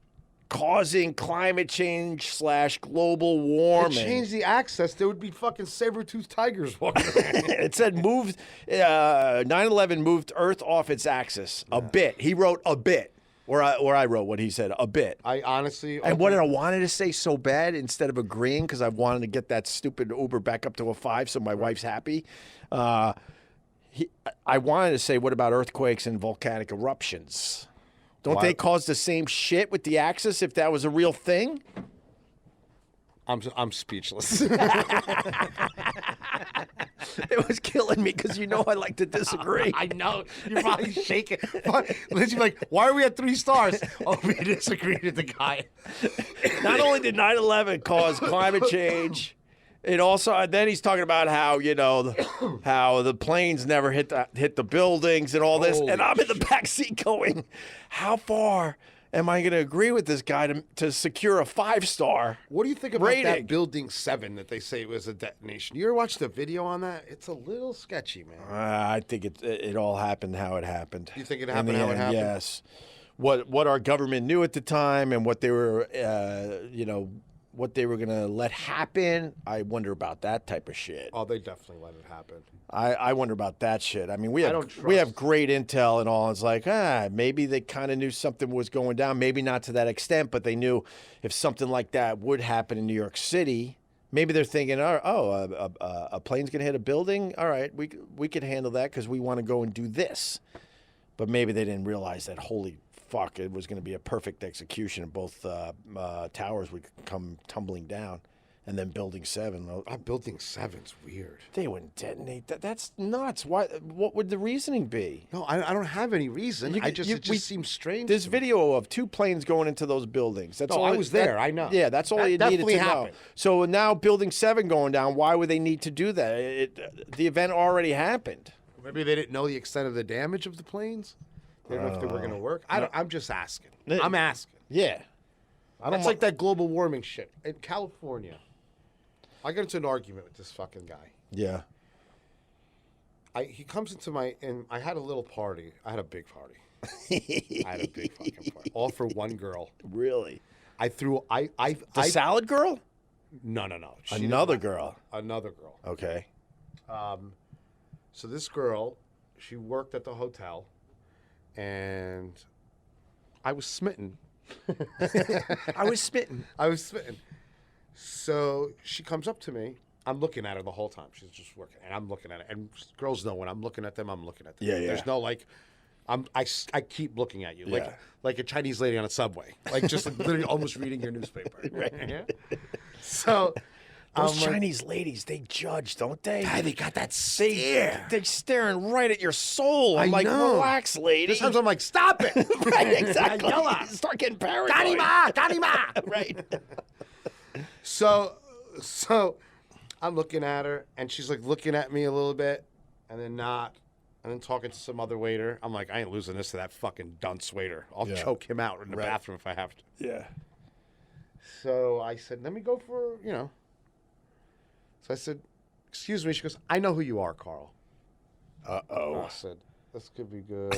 causing climate change / global warming. It changed the access. There would be fucking saber-toothed tigers walking around. It said 9/11 moved Earth off its axis a bit. He wrote a bit, or I wrote what he said, a bit. I honestly... And what I wanted to say so bad, instead of agreeing, because I wanted to get that stupid Uber back up to a 5 so my wife's happy, I wanted to say, what about earthquakes and volcanic eruptions? Don't they cause the same shit with the axis if that was a real thing? I'm speechless. It was killing me because you know I like to disagree. I know. You're probably shaking. Lindsay's like, why are we at 3 stars? Oh, we disagreed with the guy. Not only did 9/11 cause climate change, it also then he's talking about how how the planes never hit the buildings and all this, and I'm in the back seat going, how far am I going to agree with this guy to secure a 5-star? What do you think about rating? that Building 7 that they say was a detonation? You ever watched the video on that? It's a little sketchy, man. I think it all happened how it happened. You think it In happened the how it end, happened? Yes. What our government knew at the time and what they were, what they were going to let happen, I wonder about that type of shit. Oh, they definitely let it happen. I wonder about that shit. I mean, we don't have trust- great intel and all. It's like, maybe they kind of knew something was going down. Maybe not to that extent, but they knew if something like that would happen in New York City, maybe they're thinking, a plane's going to hit a building? All right, we could handle that because we want to go and do this. But maybe they didn't realize that, holy fuck, it was going to be a perfect execution and both towers would come tumbling down. And then Building 7. Building 7's weird. They wouldn't detonate that. That's nuts. Why? What would the reasoning be? No, I don't have any reason. It just seems strange. There's to me. video of 2 planes going into those buildings. That's No, all. I was there. I know. Yeah, that's all That you needed to definitely know. happened. So now Building 7 going down. Why would they need to do that? The event already happened. Maybe they didn't know the extent of the damage of the planes. They didn't know if they were going to work. I'm just asking. I'm asking. Yeah. It's like that global warming shit. In California, I got into an argument with this fucking guy. Yeah. He comes into I had a little party. I had a big party. I had a big fucking party. All for one girl. Really? I threw, The salad girl? No. Another girl. Another girl. Okay. So this girl, she worked at the hotel, and I was smitten. I was smitten. So she comes up to me. I'm looking at her the whole time. She's just working, and I'm looking at her. And girls know when I'm looking at them, I'm looking at them. Yeah, yeah. There's no I keep looking at you Yeah. like a Chinese lady on a subway, like just literally almost reading your newspaper. Right. Yeah. So Those Chinese ladies, they judge, don't they? God, they got that stare. They're staring right at your soul. I'm I like, know. relax, lady. Sometimes I'm like, stop it. Right, exactly. I yell at her. Start getting paranoid. Ganima. Right. So I'm looking at her, and she's like looking at me a little bit, and then not, and then talking to some other waiter. I'm like, I ain't losing this to that fucking dunce waiter. I'll choke him out in the bathroom if I have to. Yeah. So I said, let me go for, So I said, excuse me. She goes, I know who you are, Carl. Uh-oh. I said, this could be good,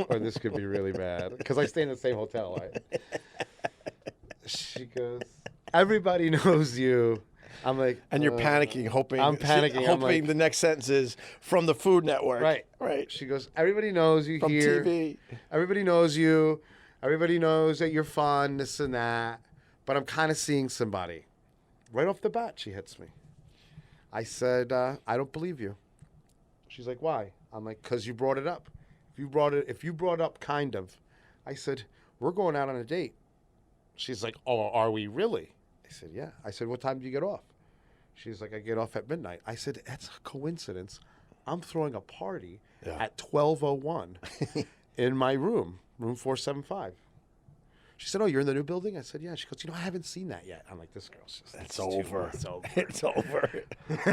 or this could be really bad, because I stay in the same hotel, right? She goes, everybody knows you. I'm like, And you're panicking, hoping. I'm panicking. I'm Hoping like, the next sentence is from the Food Network. Right. She goes, everybody knows you From here. TV. Everybody knows you. Everybody knows that you're fun, this and that. But I'm kind of seeing somebody. Right off the bat, she hits me. I said, I don't believe you. She's like, why? I'm like, because you brought it up. If you brought up kind of, I said, we're going out on a date. She's like, oh, are we really? I said, yeah. I said, what time do you get off? She's like, I get off at midnight. I said, that's a coincidence. I'm throwing a party at 12:01 in my room 475. She said, "Oh, you're in the new building?" I said, "Yeah." She goes, "I haven't seen that yet." I'm like, "This girl's just It's over. It's over. It's over.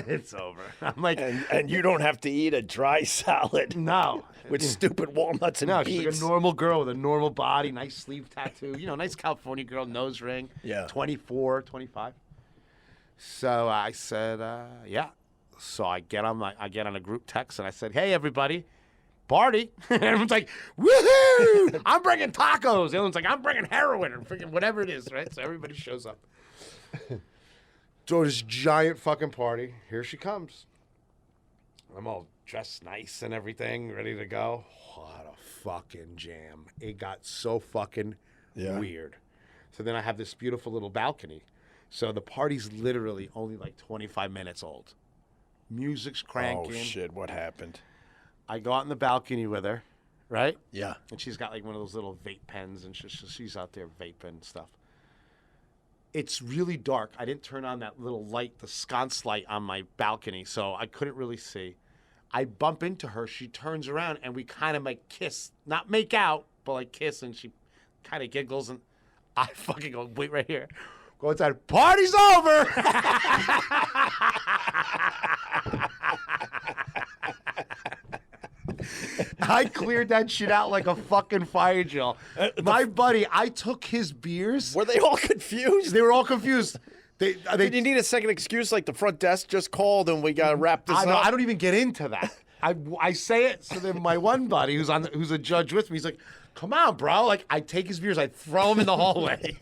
It's over." I'm like, and you don't have to eat a dry salad. "No." With stupid walnuts and No, beets. she's like a normal girl with a normal body, nice sleeve tattoo. Nice California girl, nose ring. Yeah. 24, 25. So I said, yeah. So I get on a group text and I said, "Hey, everybody. Party." And everyone's like, "Woohoo! I'm bringing tacos." The other one's like, "I'm bringing heroin," or freaking whatever it is, right? So everybody shows up. So this giant fucking party. Here she comes. I'm all dressed nice and everything, ready to go. What a fucking jam. It got so fucking weird. So then I have this beautiful little balcony. So the party's literally only like 25 minutes old. Music's cranking. Oh, shit. What happened? I go out in the balcony with her, right? Yeah. And she's got like one of those little vape pens, and she's out there vaping and stuff. It's really dark. I didn't turn on that little light, the sconce light on my balcony, so I couldn't really see. I bump into her. She turns around, and we kind of like kiss. Not make out, but like kiss, and she kind of giggles, and I fucking go, "Wait right here." Go inside. "Party's over." I cleared that shit out like a fucking fire drill. My buddy, I took his beers. Were they all confused? They were all confused. Did you need a second excuse like the front desk just called and we got to wrap this up? I don't even get into that. I say it, so then my one buddy who's a judge with me, he's like, "Come on, bro." Like, I take his beers, I throw them in the hallway.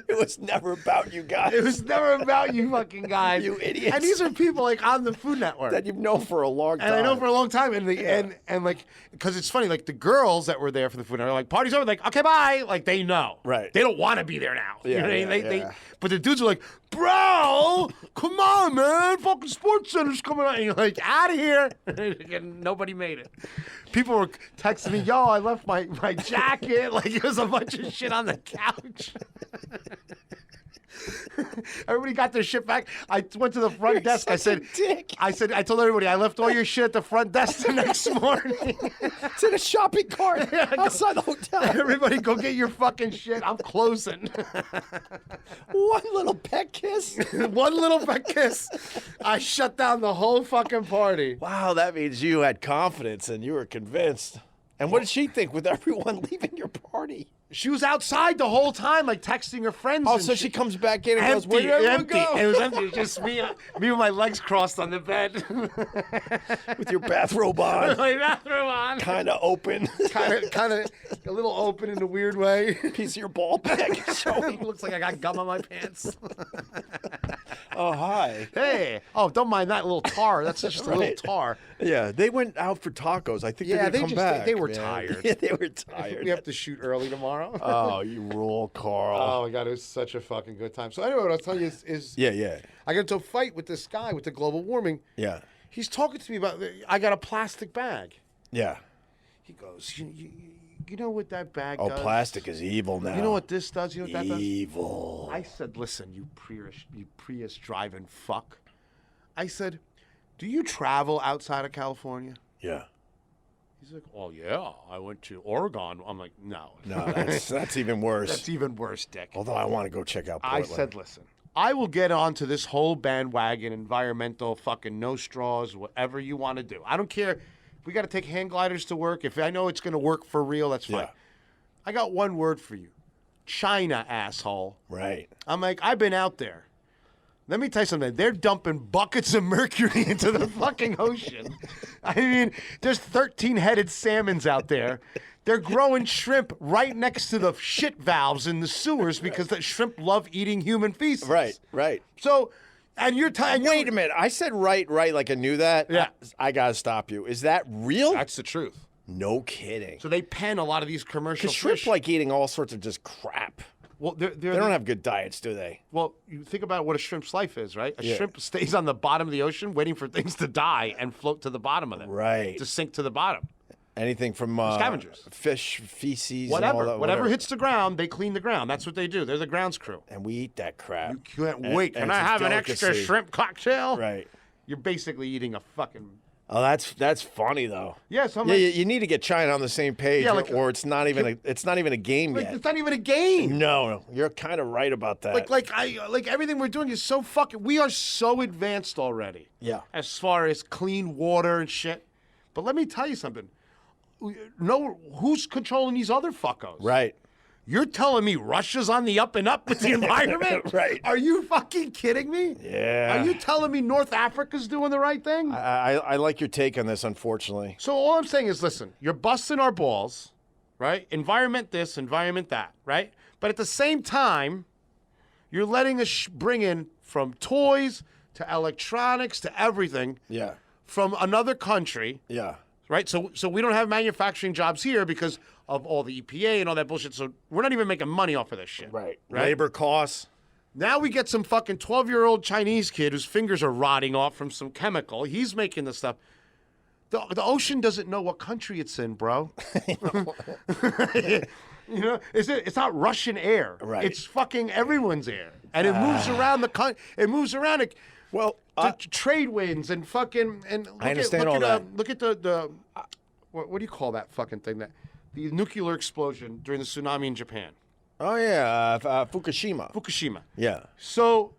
It was never about you guys. It was never about you fucking guys. You idiots. And these are people like on the Food Network. That you've known for a long time. And I know for a long time. And like, because it's funny, like the girls that were there for the Food Network are like, "Party's over." Like, "Okay, bye." Like, they know. Right. They don't want to be there now. Yeah, what I mean? yeah. But the dudes are like, "Bro, come on, man. Fucking Sports Center's coming out." And you're like, "Out of here." And nobody made it. People were texting me, "Yo, I left my jacket." Like, it was a bunch of shit on the couch. Everybody got their shit back. I went to the front desk. I said, I told everybody, "I left all your shit at the front desk the next morning." It's in a shopping cart outside the hotel. Everybody go get your fucking shit. I'm closing. One little peck kiss. One little peck kiss. I shut down the whole fucking party. Wow, that means you had confidence and you were convinced. And what did she think with everyone leaving your party? She was outside the whole time, like texting her friends. Oh, and so shit. she comes back in and goes, "Where did everyone empty. go?" It was empty. It was just me with my legs crossed on the bed. With your bathrobe on. My bathroom on. Kind of open. Kind of a little open in a weird way. Piece of your ball bag showing. Looks like I got gum on my pants. Oh, hi. Hey. Oh, don't mind that little tar. That's just a little tar. Yeah, they went out for tacos. I think they're going to come back. They were man. tired. Yeah, they were tired. We have to shoot early tomorrow. Oh, you rule, Carl. Oh my God, it was such a fucking good time. So anyway, what I'll tell you is Yeah. I got into a fight with this guy with the global warming. Yeah. He's talking to me about I got a plastic bag. Yeah. He goes, you know what that bag Oh, does? plastic is evil now. You know what this does? You know what that does? Evil. I said, "Listen, you Prius driving fuck." I said, "Do you travel outside of California?" Yeah. He's like, "Oh yeah, I went to Oregon." I'm like, "No, No, that's even worse. That's even worse, Dick." Although I want to go check out I Portland. said, "Listen, I will get onto this whole bandwagon, environmental, fucking no straws, whatever you want to do. I don't care if we got to take hang gliders to work. If I know it's going to work for real, that's fine. Yeah. I got one word for you: China, asshole." Right. I'm like, "I've been out there. Let me tell you something. They're dumping buckets of mercury into the fucking ocean. I mean, there's 13-headed salmons out there. They're growing shrimp right next to the shit valves in the sewers because the shrimp love eating human feces." Right. So, and you're telling Wait a minute. I said right, like I knew that. Yeah. I got to stop you. Is that real? That's the truth. No kidding. So they pen a lot of these commercial Because shrimp fish. like eating all sorts of just crap. Well, They don't have good diets, do they? Well, you think about what a shrimp's life is, right? A Yeah. shrimp stays on the bottom of the ocean waiting for things to die and float to the bottom of it. Right. To sink to the bottom. Anything from Scavengers. fish, feces, Whatever. and all that. Whatever hits the ground, they clean the ground. That's what they do. They're the grounds crew. And we eat that crap. You can't wait. and Can I it's a have an extra delicacy. shrimp cocktail? Right. You're basically eating a fucking Oh, that's funny though. Yeah, so I'm yeah, like, you need to get China on the same page, Yeah, like, or it's not even a game like, yet. it's not even a game. No, you're kind of right about that. Like everything we're doing is so fucking. We are so advanced already. Yeah. As far as clean water and shit. But let me tell you something. No, who's controlling these other fuckos? Right. You're telling me Russia's on the up and up with the environment? Right. Are you fucking kidding me? Yeah. Are you telling me North Africa's doing the right thing? I like your take on this, unfortunately. So all I'm saying is, listen, you're busting our balls, right? Environment this, environment that, right? But at the same time, you're letting us bring in from toys to electronics to everything Yeah. from another country, Yeah. right? So we don't have manufacturing jobs here because of all the EPA and all that bullshit. So we're not even making money off of this shit. Right. Labor costs. Now we get some fucking 12-year-old Chinese kid whose fingers are rotting off from some chemical. He's making the stuff. The ocean doesn't know what country it's in, bro. You know, it's not Russian air. Right. It's fucking everyone's air, and it moves around the it moves around. Well, Trade winds and fucking and look I understand look all at, that. Look at the what do you call that fucking thing, that the nuclear explosion during the tsunami in Japan, oh yeah, Fukushima. Fukushima. Yeah. So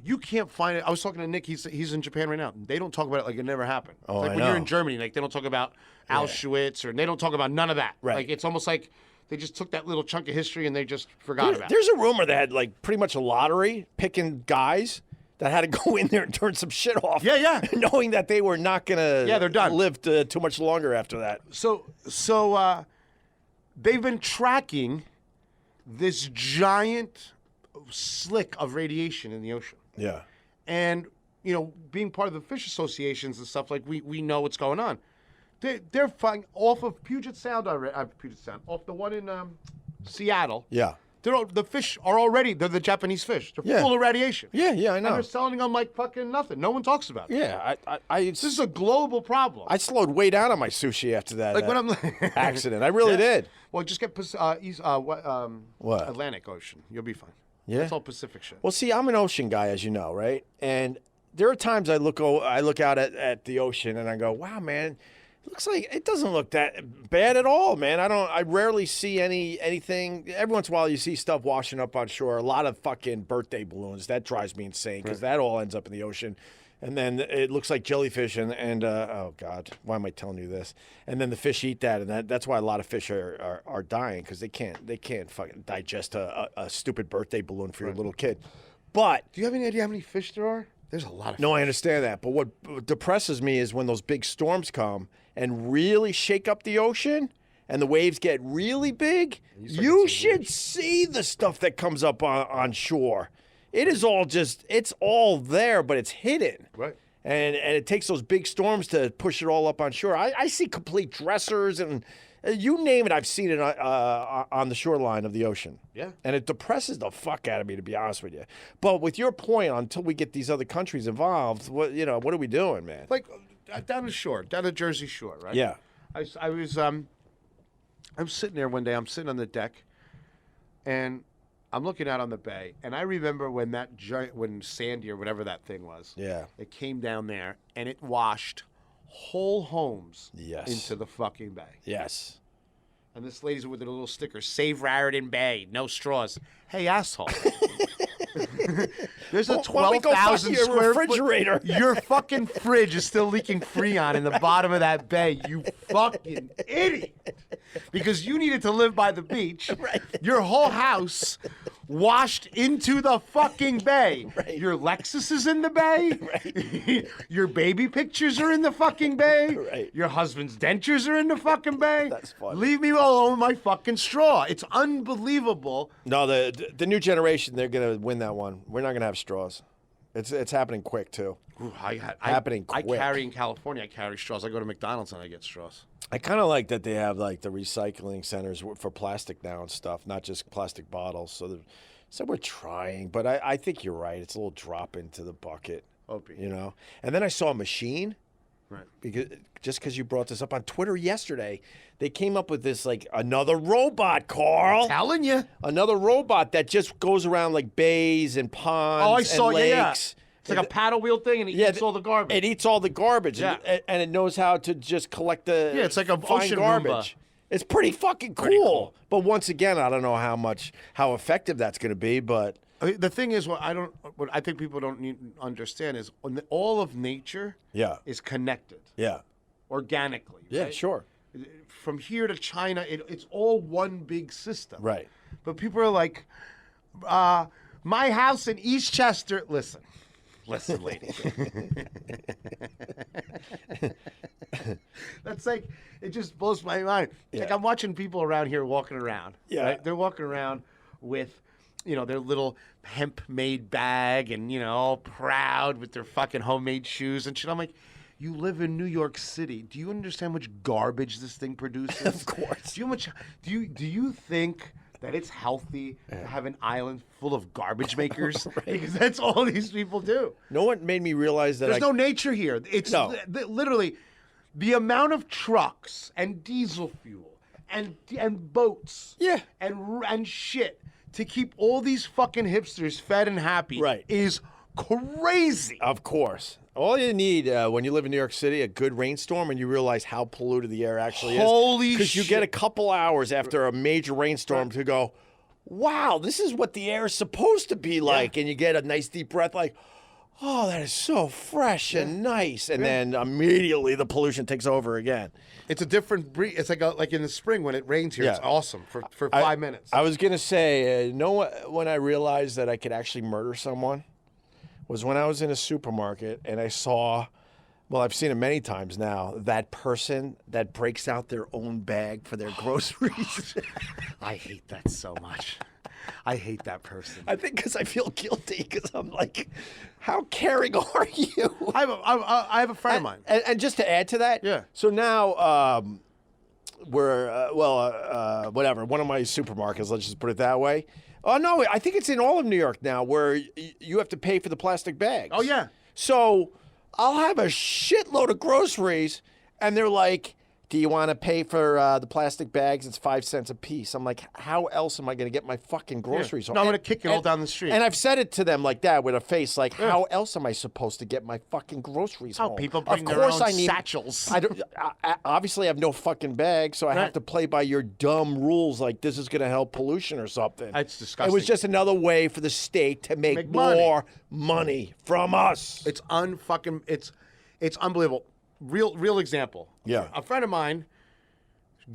you can't find it. I was talking to Nick. He's in Japan right now. They don't talk about it like it never happened. Oh, like I when you're know. in Germany, like they don't talk about Auschwitz, or they don't talk about none of that. Right. Like it's almost like they just took that little chunk of history and they just forgot about it. There's a rumor that had like pretty much a lottery picking guys that had to go in there and turn some shit off. Yeah, yeah. Knowing that they were not gonna Yeah, they're done. live too much longer after that. So they've been tracking this giant slick of radiation in the ocean. Yeah. And, you know, being part of the fish associations and stuff, like we know what's going on. They're flying off of Puget Sound, off the one in Seattle. Yeah. The fish are already, they're the Japanese fish. They're Yeah. full of radiation. Yeah, I And know. they're selling them like fucking nothing. No one talks about it. Yeah, This is a global problem. I slowed way down on my sushi after that like when I'm accident. I really did. Well, just get What? Atlantic Ocean. You'll be fine. Yeah. It's all Pacific shit. Well, see, I'm an ocean guy, as you know, right? And there are times I look out at the ocean and I go, wow, man, it looks like it doesn't look that bad at all, man. I rarely see anything. Every once in a while you see stuff washing up on shore. A lot of fucking birthday balloons. That drives me insane because that all ends up in the ocean. And then it looks like jellyfish and oh God, why am I telling you this? And then the fish eat that, and that's why a lot of fish are dying because they can't fucking digest a stupid birthday balloon for your little kid. But Do you have any idea how many fish there are? There's a lot of no, fish. I understand that. But what depresses me is when those big storms come and really shake up the ocean and the waves get really big. You should see the stuff that comes up on shore. It is all it's all there, but it's hidden. Right. And it takes those big storms to push it all up on shore. I see complete dressers and you name it, I've seen it on the shoreline of the ocean. Yeah. And it depresses the fuck out of me, to be honest with you. But with your point, until we get these other countries involved, what are we doing, man? Like down the shore, down the Jersey Shore, right? Yeah. I was I'm sitting there one day. I'm sitting on the deck, and I'm looking out on the bay, and I remember when when Sandy or whatever that thing was. Yeah. It came down there, and it washed whole homes Yes. into the fucking bay. Yes. And this lady's with a little sticker, "Save Raritan Bay, no straws." Hey, asshole. There's a Why don't we go fuck 12,000 your square refrigerator? foot. Your fucking fridge is still leaking Freon in the bottom of that bay. You fucking idiot. Because you needed to live by the beach. Right. Your whole house washed into the fucking bay. Right. Your Lexus is in the bay. Right. Your baby pictures are in the fucking bay. Right. Your husband's dentures are in the fucking bay. That's funny. Leave me alone with my fucking straw. It's unbelievable. No, the new generation, they're gonna win that one. We're not gonna have straws. It's happening quick too. Ooh, Happening I quick. carry in California. I carry straws. I go to McDonald's and I get straws. I kind of like that they have like the recycling centers for plastic now and stuff, not just plastic bottles. So we're trying, but I think you're right. It's a little drop into the bucket, Opie. you know. And then I saw a machine. Right. Because you brought this up on Twitter yesterday, they came up with this like another robot, Carl. Telling you. Another robot that just goes around like bays and ponds Oh, I saw. and Yeah, yeah. lakes. It's like a paddle wheel thing, and it eats all the garbage. It eats all the garbage, Yeah. and it knows how to just collect the Yeah, it's like a fine ocean garbage. Roomba. It's pretty fucking cool. cool. But once again, I don't know how effective that's going to be, but I mean, the thing is, what I think people don't need to understand is all of nature is connected yeah. organically. Yeah, right? sure. From here to China, it's all one big system. Right. But people are like, my house in Eastchester. Listen, lady. That's like, it just blows my mind. Yeah. Like I'm watching people around here walking around. Yeah. Right? They're walking around with, their little hemp-made bag and, all proud with their fucking homemade shoes and shit. I'm like, you live in New York City. Do you understand how much garbage this thing produces? Of course. Do you think that it's healthy to have an island full of garbage makers? Right. Because that's all these people do. No one made me realize that There's no nature here. It's literally the amount of trucks and diesel fuel and boats and shit to keep all these fucking hipsters fed and happy is crazy. Of course. All you need when you live in New York City, a good rainstorm, and you realize how polluted the air actually is. Holy shit. Because you get a couple hours after a major rainstorm to go, wow, this is what the air is supposed to be like. And you get a nice deep breath like, oh, that is so fresh and nice. And then immediately the pollution takes over again. It's a different breed. It's like in the spring when it rains here. It's awesome for 5 minutes. I was going to say, when I realized that I could actually murder someone was when I was in a supermarket and I saw, well, I've seen it many times now, that person that breaks out their own bag for their groceries. I hate that so much. I hate that person. I think because I feel guilty because I'm like, how caring are you? I have a friend of mine. And just to add to that, so now we're, whatever, one of my supermarkets, let's just put it that way. Oh, no, I think it's in all of New York now where you have to pay for the plastic bags. Oh, yeah. So I'll have a shitload of groceries, and they're like, do you want to pay for the plastic bags? It's 5 cents a piece. I'm like, how else am I going to get my fucking groceries home? No, I'm going to kick it all down the street. And I've said it to them like that with a face, like, how else am I supposed to get my fucking groceries home? People bring their own satchels. I obviously have no fucking bag, so I have to play by your dumb rules like this is going to help pollution or something. That's disgusting. It was just another way for the state to make more money from us. It's it's unbelievable. Real example. Yeah. A friend of mine,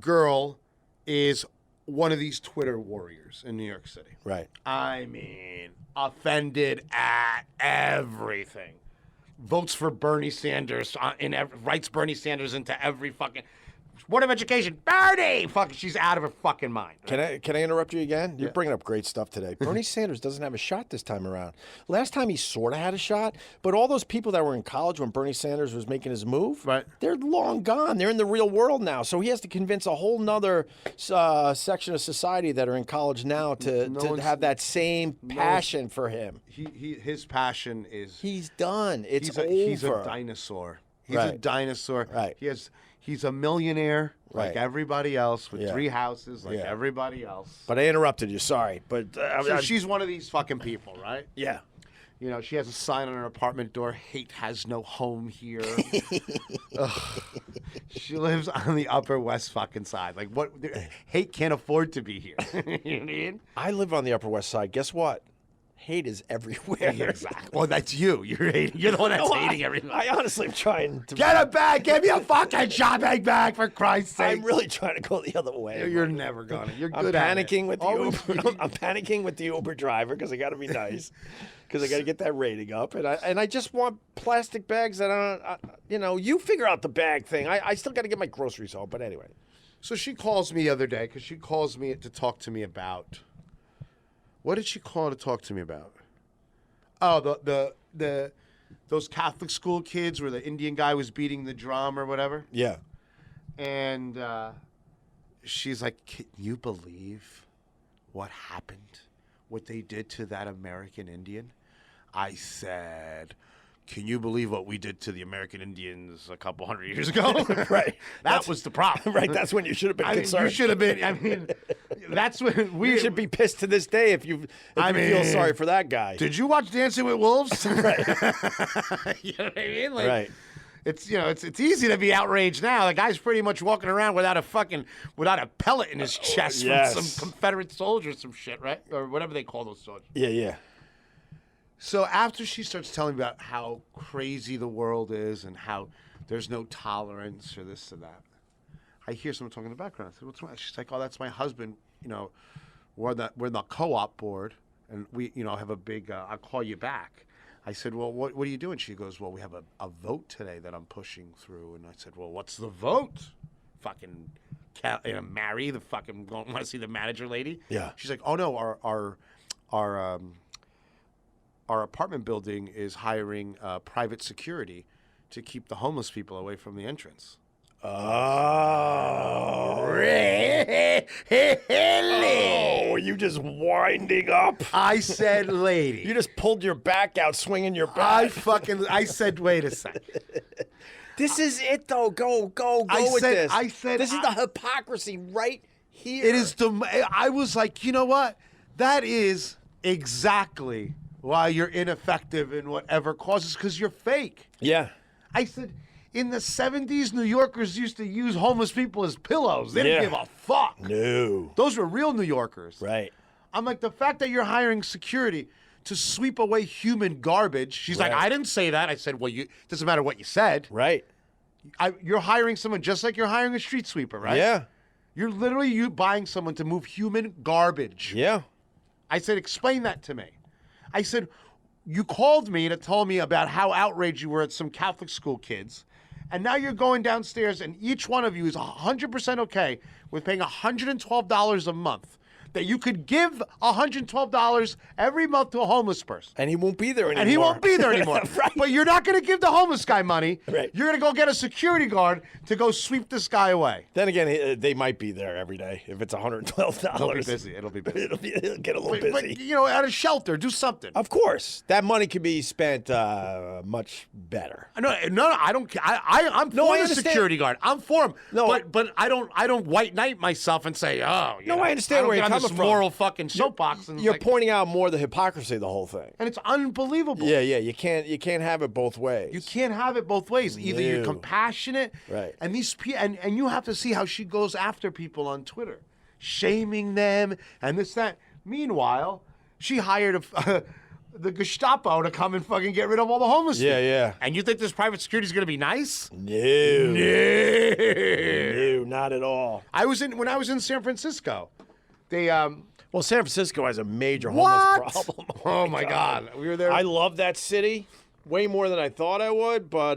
girl, is one of these Twitter warriors in New York City. Right. I mean, offended at everything. Votes for Bernie Sanders, writes Bernie Sanders into every fucking Board of Education. Bernie! Fuck, she's out of her fucking mind. Can I interrupt you again? You're bringing up great stuff today. Bernie Sanders doesn't have a shot this time around. Last time he sort of had a shot, but all those people that were in college when Bernie Sanders was making his move, they're long gone. They're in the real world now. So he has to convince a whole nother section of society that are in college now to have that same passion for him. His passion is... He's done. It's over. He's a dinosaur. He's a dinosaur. Right. He's a millionaire like everybody else with 3 houses like everybody else. But I interrupted you. Sorry. But so she's one of these fucking people, right? Yeah. She has a sign on her apartment door, hate has no home here. She lives on the Upper West fucking side. Like, what? Hate can't afford to be here. You know what I mean? I live on the Upper West Side. Guess what? Hate is everywhere. Yeah, exactly. Well, that's you. You're the one that's hating everything. I honestly am trying to... Get a bag! Give me a fucking shopping bag, for Christ's sake! I'm really trying to go the other way. You're never gonna. You're good I'm at panicking it. with the Uber. I'm panicking with the Uber driver because I got to be nice. Because I got to get that rating up. And I just want plastic bags that I don't... you figure out the bag thing. I still got to get my groceries home. But anyway. So she calls me the other day because she calls me to talk to me about... What did she call to talk to me about? Oh, the those Catholic school kids where the Indian guy was beating the drum or whatever. Yeah. And she's like, "Can you believe what happened? What they did to that American Indian?" I said, "Can you believe what we did to the American Indians a couple hundred years ago?" Right. That was the problem. Right. That's when you should have been concerned. You should have been. I mean, that's when You should be pissed to this day if you feel sorry for that guy. Did you watch Dancing with Wolves? Right. You know what I mean? Like, Right. It's it's easy to be outraged now. The guy's pretty much walking around without a pellet in his chest Yes. from some Confederate soldier or some shit, right? Or whatever they call those soldiers. Yeah. So after she starts telling me about how crazy the world is and how there's no tolerance or this or that, I hear someone talking in the background. I said, "What's wrong?" She's like, "Oh, that's my husband. You know, we're in the co-op board, and we, have a big. I'll call you back." I said, "Well, what are you doing?" She goes, "Well, we have a vote today that I'm pushing through." And I said, "Well, what's the vote? Fucking marry the fucking want to see the manager lady?" Yeah. She's like, "Oh no, our apartment building is hiring private security to keep the homeless people away from the entrance." Oh, really? Oh, were you just winding up? I said, "Lady." You just pulled your back out, swinging your back. I said, "Wait a second." This is it, though. Go with this. I said, this is the hypocrisy right here. It is I was like, you know what? That is exactly why you're ineffective in whatever causes, because you're fake. Yeah. I said, in the 70s, New Yorkers used to use homeless people as pillows. They didn't give a fuck. No. Those were real New Yorkers. Right. I'm like, the fact that you're hiring security to sweep away human garbage. She's like, "I didn't say that." I said, "Well, doesn't matter what you said. Right. You're hiring someone just like you're hiring a street sweeper, right? Yeah. You're literally buying someone to move human garbage." Yeah. I said, "Explain that to me." I said, "You called me to tell me about how outraged you were at some Catholic school kids, and now you're going downstairs and each one of you is 100% okay with paying $112 a month, that you could give $112 every month to a homeless person. And he won't be there anymore. And he won't be there anymore. Right. But you're not going to give the homeless guy money. Right. You're going to go get a security guard to go sweep this guy away." Then again, they might be there every day if it's $112. It'll be busy. It'll It'll get a little busy. But, at a shelter, do something. Of course. That money could be spent much better. No, I don't. I'm for I the understand. security guard. I'm for him. No. but I don't white knight myself and say, "Oh, No, I understand where you're I don't get on coming this from. moral fucking soapbox." And You're pointing out more the hypocrisy of the whole thing. and it's unbelievable. Yeah. You can't have it both ways. You can't have it both ways. Either you're No. compassionate, Right. And these and you have to see how she goes after people on Twitter, shaming them and this that. Meanwhile, she hired the Gestapo to come and fucking get rid of all the homeless people. Yeah. And you think this private security is going to be nice? No, not at all. When I was in San Francisco, they Well, San Francisco has a major homeless problem. Oh my God. We were there. I love that city way more than I thought I would, but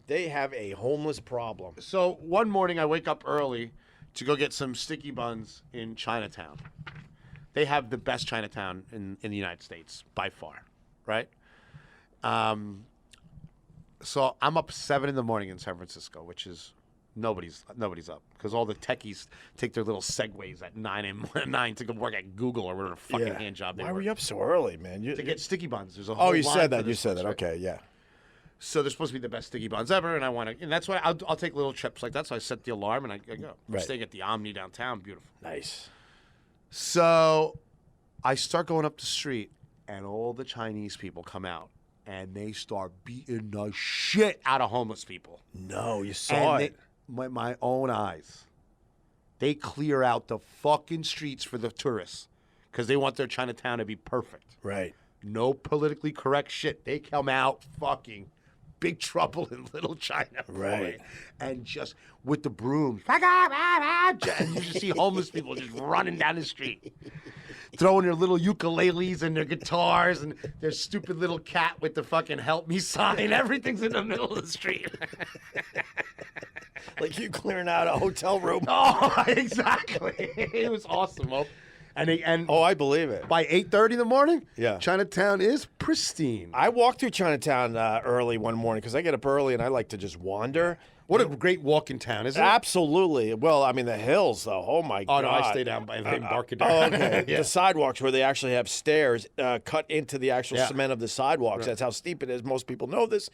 they have a homeless problem. So one morning I wake up early to go get some sticky buns in Chinatown. They have the best Chinatown in the United States by far, right? So I'm up 7 a.m. in San Francisco, which is nobody's up, because all the techies take their little segways at 9 to go work at Google or whatever fucking hand job they Why work. were you up so early, man? To get sticky buns. There's a whole you line said for that. You this said place, that. right? Okay, yeah. So they're supposed to be the best sticky buns ever, and that's why I'll take little trips like that. So I set the alarm and I go. I'm Right. staying at the Omni downtown. Beautiful. Nice. So I start going up the street, and all the Chinese people come out, and they start beating the shit out of homeless people. No, you saw And it. with my own eyes. They clear out the fucking streets for the tourists because they want their Chinatown to be perfect. Right. No politically correct shit. They come out fucking Big Trouble in Little China. Right. Boy. And just with the brooms. And you just see homeless people just running down the street. Throwing their little ukuleles and their guitars and their stupid little cat with the fucking help me sign. Everything's in the middle of the street. Like you clearing out a hotel room. Oh, exactly. It was awesome. And Oh, I believe it. by 8:30 in the morning, Yeah. Chinatown is pristine. I walked through Chinatown early one morning because I get up early and I like to just wander. What a great walk in town, isn't it? Absolutely. Well, I mean, the hills, though. Oh, my God. Oh, no, I stay down by the Embarcadero. Oh, okay. Yeah. The sidewalks where they actually have stairs cut into the actual Yeah. cement of the sidewalks. That's how steep it is. Most people know this.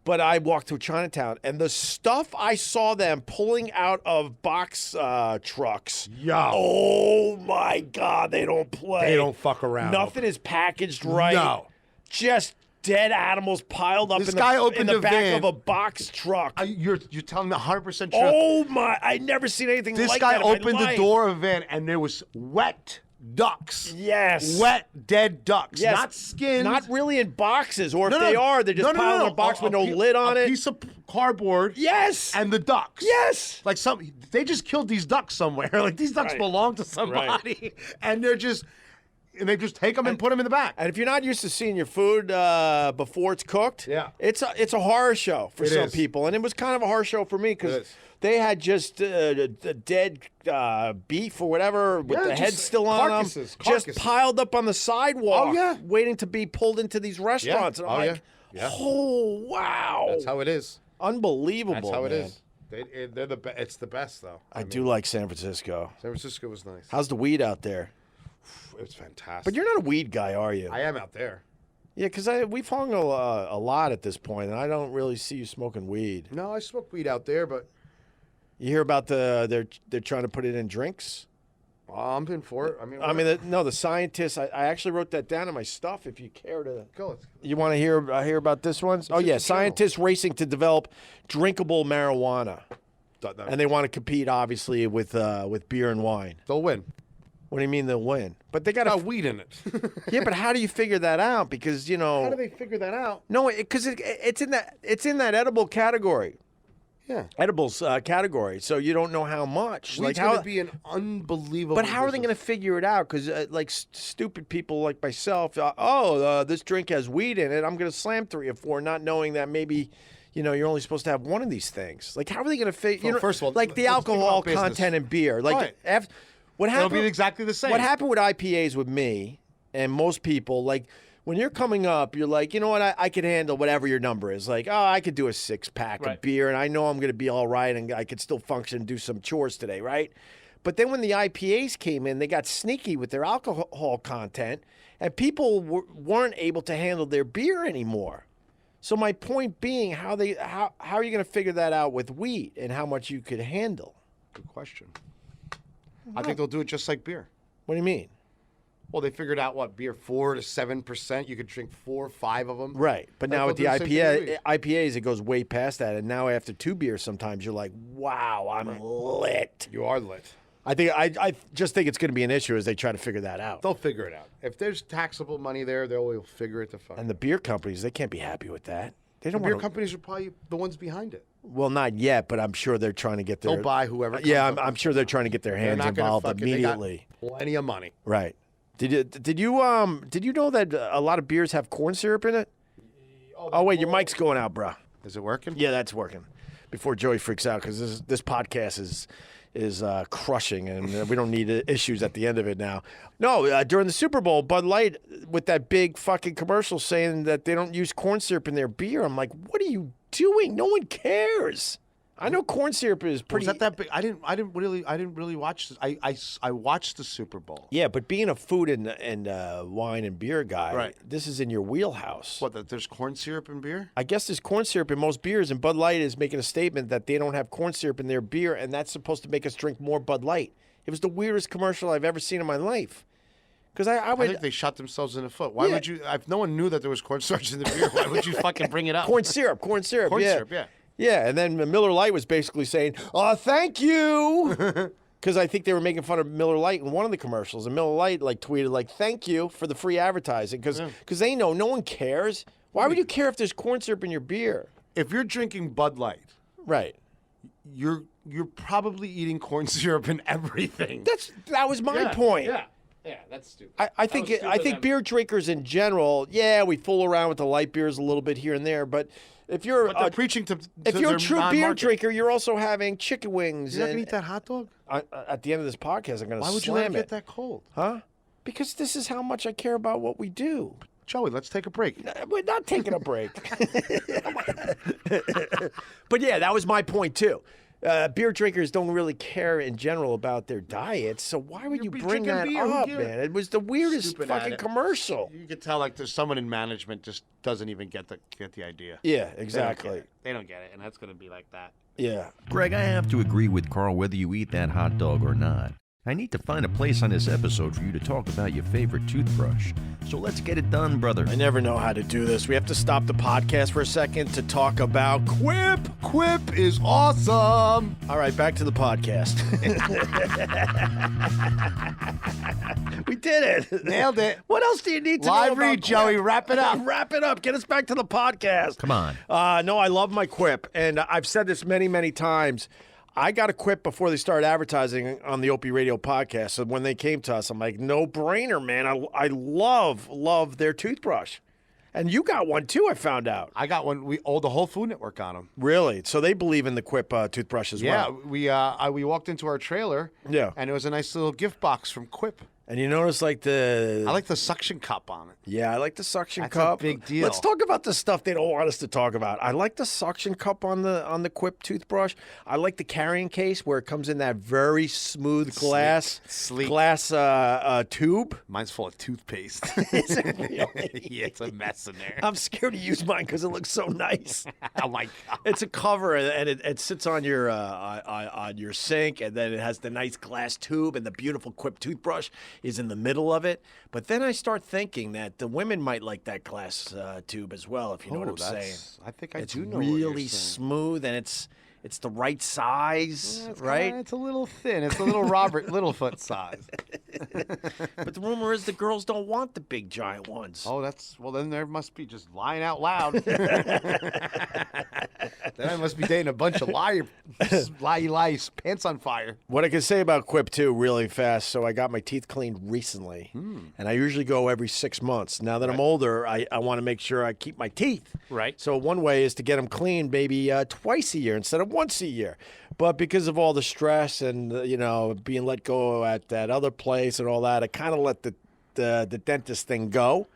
But I walked through Chinatown, and the stuff I saw them pulling out of box trucks. Yo. Oh, my God. They don't play. They don't fuck around. Nothing is packaged right. No. Just dead animals piled up This in guy the, opened in the a back van. of a box truck. You're telling me 100% true. Oh, my. I never seen anything This like guy that in my opened the life. door of a van, and there was wet ducks. Yes. Wet, dead ducks. Yes. Not skinned. Not really in boxes, or if they are, they're just piled in a box with no lid on a it. piece of cardboard. Yes. And the ducks. Yes. Like they just killed these ducks somewhere. Like these ducks Right. belong to somebody, and they just take them and put them in the back. And if you're not used to seeing your food before it's cooked, Yeah. it's a horror show for It some is. people, and it was kind of a horror show for me It because is. they had just dead beef or whatever with Yeah, the head just still on them, carcasses. just piled up on the sidewalk, Oh, yeah. waiting to be pulled into these restaurants. And I'm Oh, like, yeah. oh wow, That's how it is. Unbelievable. That's how it man. is. They're the it's the best though. I do like San Francisco. San Francisco was nice. How's the weed out there? It was fantastic. But you're not a weed guy, are you? I am out there. Yeah, because we've hung a lot at this point, and I don't really see you smoking weed. No, I smoke weed out there, but You hear about they're trying to put it in drinks? I'm in for it. I mean, the scientists. I actually wrote that down in my stuff. If you care to, go. you want to hear about this one? Oh yeah, scientists racing to develop drinkable marijuana, and they want to compete, obviously, with beer and wine. They'll win. What do you mean they'll win? But they got weed in it. Yeah, but how do you figure that out? Because How do they figure that out? No, because it's in that edible category. Yeah. Edibles category, so you don't know how much. Weed's how going to be an unbelievable. But how are they going to figure it out? Because stupid people like myself, this drink has weed in it. I'm going to slam 3 or 4, not knowing that maybe, you're only supposed to have one of these things. Like, how are they going to figure? Well, first of all, like the let's think alcohol about business. content in beer. Like, Right. what It'll happened? be exactly the same. What happened with IPAs with me and most people, like. When you're coming up, you're like, you know what, I could handle whatever your number is. Like, I could do a 6-pack of beer, and I know I'm going to be all right, and I could still function and do some chores today, right? But then when the IPAs came in, they got sneaky with their alcohol content, and people weren't able to handle their beer anymore. So my point being, how are you going to figure that out with wheat and how much you could handle? Good question. I think they'll do it just like beer. What do you mean? Well, they figured out what beer 4 to 7%. You could drink 4 or 5 of them. Right, but now They'll with the do the same thing with IPAs, it goes way past that, and now after 2 beers, sometimes you're like, "Wow, I'm lit." You are lit. I just think it's going to be an issue as they try to figure that out. They'll figure it out. If there's taxable money there, they'll figure it to fuck. And the beer companies, they can't be happy with that. They don't The beer want. companies are probably the ones behind it. Well, not yet, but I'm sure they're trying to get their. They'll buy whoever. Yeah, comes up I'm with sure it. they're trying to get their They're hands not gonna involved fucking- they got immediately. Plenty of money. Right. Did you know that a lot of beers have corn syrup in it? Oh wait, your mic's going out, bro. Is it working? Yeah, that's working. Before Joey freaks out, because this podcast is crushing, and we don't need issues at the end of it now. No, during the Super Bowl, Bud Light with that big fucking commercial saying that they don't use corn syrup in their beer. I'm like, what are you doing? No one cares. I know corn syrup is pretty. Was that big? I didn't really watch this. I watched the Super Bowl. Yeah, but being a food and wine and beer guy, Right. This is in your wheelhouse. What? That there's corn syrup in beer? I guess there's corn syrup in most beers, and Bud Light is making a statement that they don't have corn syrup in their beer, and that's supposed to make us drink more Bud Light. It was the weirdest commercial I've ever seen in my life. Because I think they shot themselves in the foot. Why would you? If no one knew that there was cornstarch in the beer, why would you fucking bring it up? corn syrup, Corn yeah. syrup, yeah. Yeah, and then Miller Lite was basically saying, thank you. Because I think they were making fun of Miller Lite in one of the commercials. And Miller Lite tweeted, thank you for the free advertising. Because they know no one cares. Why would you care if there's corn syrup in your beer? If you're drinking Bud Light, Right. you're probably eating corn syrup in everything. That was my point. Yeah, that's stupid. I think beer drinkers in general, we fool around with the light beers a little bit here and there, but if you're But they're preaching to if you're a their true beer non-market. drinker, you're also having chicken wings. You're not gonna eat that hot dog? At the end of this podcast, I'm going to Why would you slam let it it. get that cold? Huh? Because this is how much I care about what we do. Joey, let's take a break. We're not taking a break. But yeah, that was my point too. Beer drinkers don't really care in general about their diets, so why would you bring that up, man? It was the weirdest fucking commercial. You could tell like there's someone in management just doesn't even get the idea. Yeah, exactly. They don't get it, and that's going to be like that. Yeah. Greg, I have to agree with Carl whether you eat that hot dog or not. I need to find a place on this episode for you to talk about your favorite toothbrush. So let's get it done, brother. I never know how to do this. We have to stop the podcast for a second to talk about Quip. Quip is awesome. All right, back to the podcast. We did it. Nailed it. What else do you need to know Live about read, Quip? Joey. Wrap it up. Wrap it up. Get us back to the podcast. Come on. No, I love my Quip, and I've said this many, many times. I got a Quip before they started advertising on the OpieRadio podcast. So when they came to us, I'm like, no brainer, man. I love their toothbrush. And you got one too, I found out. I got one. We owe the whole Food Network on them. Really? So they believe in the Quip toothbrush as well. Yeah, we walked into our trailer. Yeah. And it was a nice little gift box from Quip. And you notice I like the suction cup on it. Yeah, I like the suction That's cup. a big deal. Let's talk about the stuff they don't want us to talk about. I like the suction cup on the Quip toothbrush. I like the carrying case where it comes in that very smooth glass tube. Mine's full of toothpaste. Is it really? Yeah, it's a mess in there. I'm scared to use mine because it looks so nice. Oh my God. It's a cover and it sits on your sink, and then it has the nice glass tube, and the beautiful Quip toothbrush is in the middle of it. But then I start thinking that the women might like that glass tube as well, if you know what I'm saying. I think I It's do know what you're really saying. smooth, and it's the right size, Yeah, it's right? It's a little thin. It's a little Robert Littlefoot size. But the rumor is the girls don't want the big giant ones. Oh, then there must be just lying out loud. Then I must be dating a bunch of liars, pants on fire. What I can say about Quip too, really fast. So I got my teeth cleaned recently, and I usually go every 6 months. Now that I'm older, I want to make sure I keep my teeth. Right. So one way is to get them cleaned maybe twice a year instead of once a year. But because of all the stress and being let go at that other place and all that, I kind of let the dentist thing go.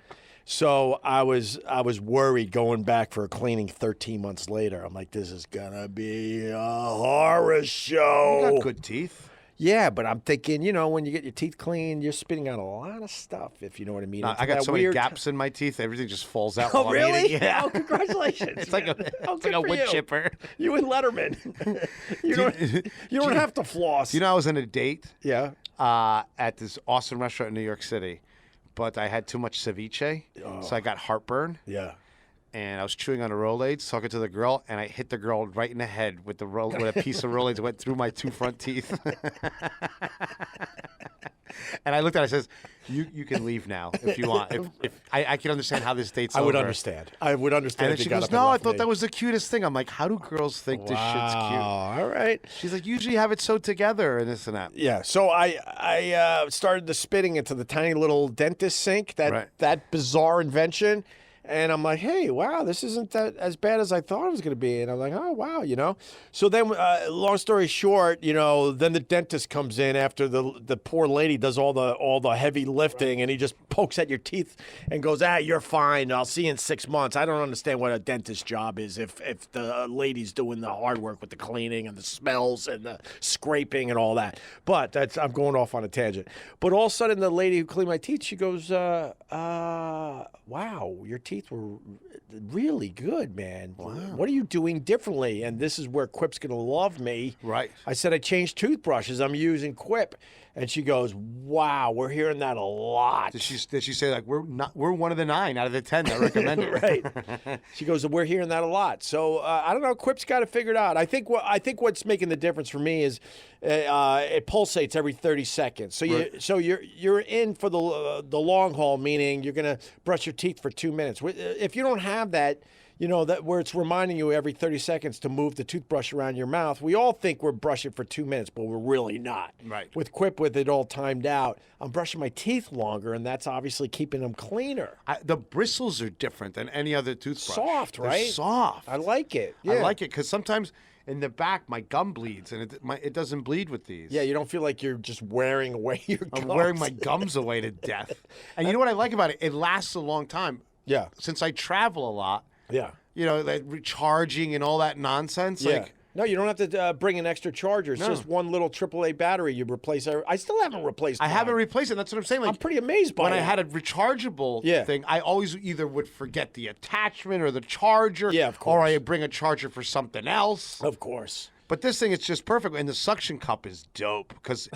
So I was worried going back for a cleaning 13 months later. I'm like, this is gonna be a horror show. You got good teeth. Yeah, but I'm thinking, when you get your teeth cleaned, you're spitting out a lot of stuff, if you know what I mean. I got so many gaps in my teeth, everything just falls out. Oh, while I'm really? eating. Yeah. Oh, congratulations. It's like a wood chipper. You and Letterman. you don't have to floss. I was on a date Yeah. at this awesome restaurant in New York City, but I had too much ceviche, so I got heartburn. Yeah. And I was chewing on a Rolaids, talking to the girl, and I hit the girl right in the head with with a piece of Rolaids. Went through my two front teeth. And I looked at her and says, you can leave now if you want. If I can understand how this date's over. I would understand. And then if she you got goes, up no, and I left thought me. that was the cutest thing. I'm like, how do girls think this shit's cute? All right. She's like, usually you have it so together and this and that. Yeah, so I started the spitting into the tiny little dentist sink, that bizarre invention. And I'm like, hey, wow, this isn't that as bad as I thought it was going to be. And I'm like, oh, wow, So then, long story short, then the dentist comes in after the poor lady does all the heavy lifting, and he just pokes at your teeth and goes, you're fine. I'll see you in 6 months. I don't understand what a dentist's job is if the lady's doing the hard work with the cleaning and the smells and the scraping and all that. But I'm going off on a tangent. But all of a sudden, the lady who cleaned my teeth, she goes, wow, your teeth were really good, man. Wow. What are you doing differently? And this is where Quip's going to love me. Right. I said, I changed toothbrushes. I'm using Quip. And she goes, wow, we're hearing that a lot. Did she say, like, we're one of the 9 out of the 10 that recommend it? Right. She goes, we're hearing that a lot. So I don't know. Quip's got it figured out. I think what's making the difference for me is it pulsates every 30 seconds. So you're in for the long haul, meaning you're going to brush your teeth for 2 minutes. If you don't have that, that where it's reminding you every 30 seconds to move the toothbrush around your mouth. We all think we're brushing for 2 minutes, but we're really not. Right. With Quip, with it all timed out, I'm brushing my teeth longer, and that's obviously keeping them cleaner. The bristles are different than any other toothbrush. Soft, right? They're soft. I like it. Yeah. I like it because sometimes in the back, my gum bleeds, and it doesn't bleed with these. Yeah, you don't feel like you're just wearing away your gums. I'm wearing my gums away to death. And you know what I like about it? It lasts a long time. Yeah. Since I travel a lot. Yeah. You know, like recharging and all that nonsense. Yeah. Like, no, you don't have to bring an extra charger. It's just one little AAA battery you replace. I still haven't replaced mine. I haven't replaced it. That's what I'm saying. Like, I'm pretty amazed by when it. I had a rechargeable thing, I always either would forget the attachment or the charger. Yeah, of course. Or I would bring a charger for something else. Of course. But this thing, it's just perfect. And the suction cup is dope. Because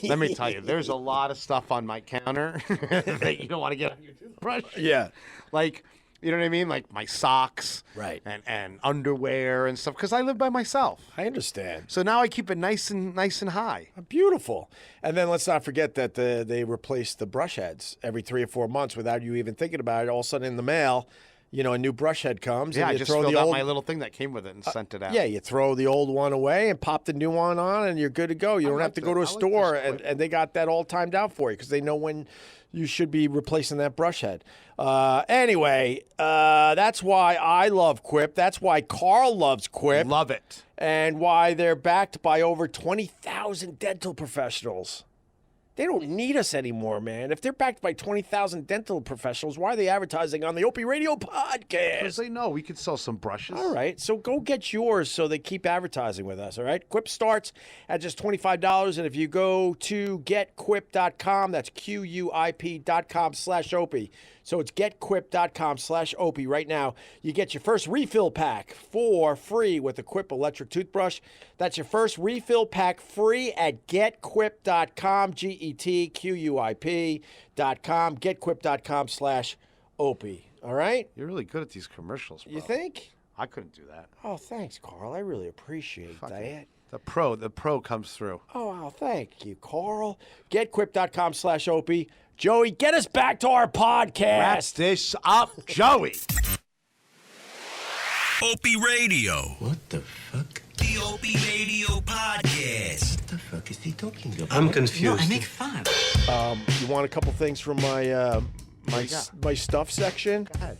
let me tell you, there's a lot of stuff on my counter that you don't want to get on your toothbrush. Yeah. Like, you know what I mean? Like my socks, right, and underwear and stuff. Because I live by myself. I understand. So now I keep it nice and high. Beautiful. And then let's not forget that they replace the brush heads every 3 or 4 months without you even thinking about it. All of a sudden in the mail, you know, a new brush head comes. Yeah, and I you just throw filled the out old, my little thing that came with it and sent it out. Yeah, you throw the old one away and pop the new one on, and you're good to go. You don't have to go to a store, and they got that all timed out for you because they know when you should be replacing that brush head. Anyway, that's why I love Quip. That's why Carl loves Quip. Love it. And why they're backed by over 20,000 dental professionals. They don't need us anymore, man. If they're backed by 20,000 dental professionals, why are they advertising on the OpieRadio podcast? Because they know we could sell some brushes. All right, so go get yours so they keep advertising with us, all right? Quip starts at just $25, and if you go to getquip.com, that's QUIP.com/Opie. So it's getquip.com/Opie right now. You get your first refill pack for free with a Quip electric toothbrush. That's your first refill pack free at getquip.com, GETQUIP.com, getquip.com/Opie. All right? You're really good at these commercials, bro. You think? I couldn't do that. Oh, thanks, Carl. I really appreciate that. The pro comes through. Oh, thank you, Carl. GetQuip.com/Opie. Joey, get us back to our podcast. Wrap this up, Joey. OpieRadio. What the fuck? The OpieRadio podcast. What the fuck is he talking about? I'm confused. No, I make fun. You want a couple things from my my stuff section? Go ahead.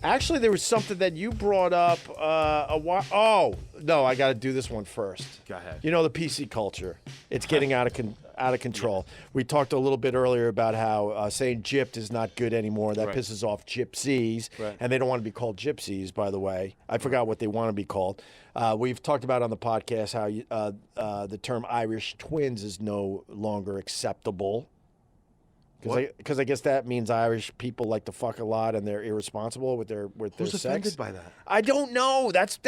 Actually, there was something that you brought up a while. Oh no, I got to do this one first. Go ahead. You know the PC culture; it's getting out of control. Yeah. We talked a little bit earlier about how saying gypped is not good anymore. That pisses off gypsies, and they don't want to be called gypsies. By the way, I forgot what they want to be called. We've talked about on the podcast how the term Irish twins is no longer acceptable. Because I guess that means Irish people like to fuck a lot and they're irresponsible with their Who's sex. offended by that? I don't know. That's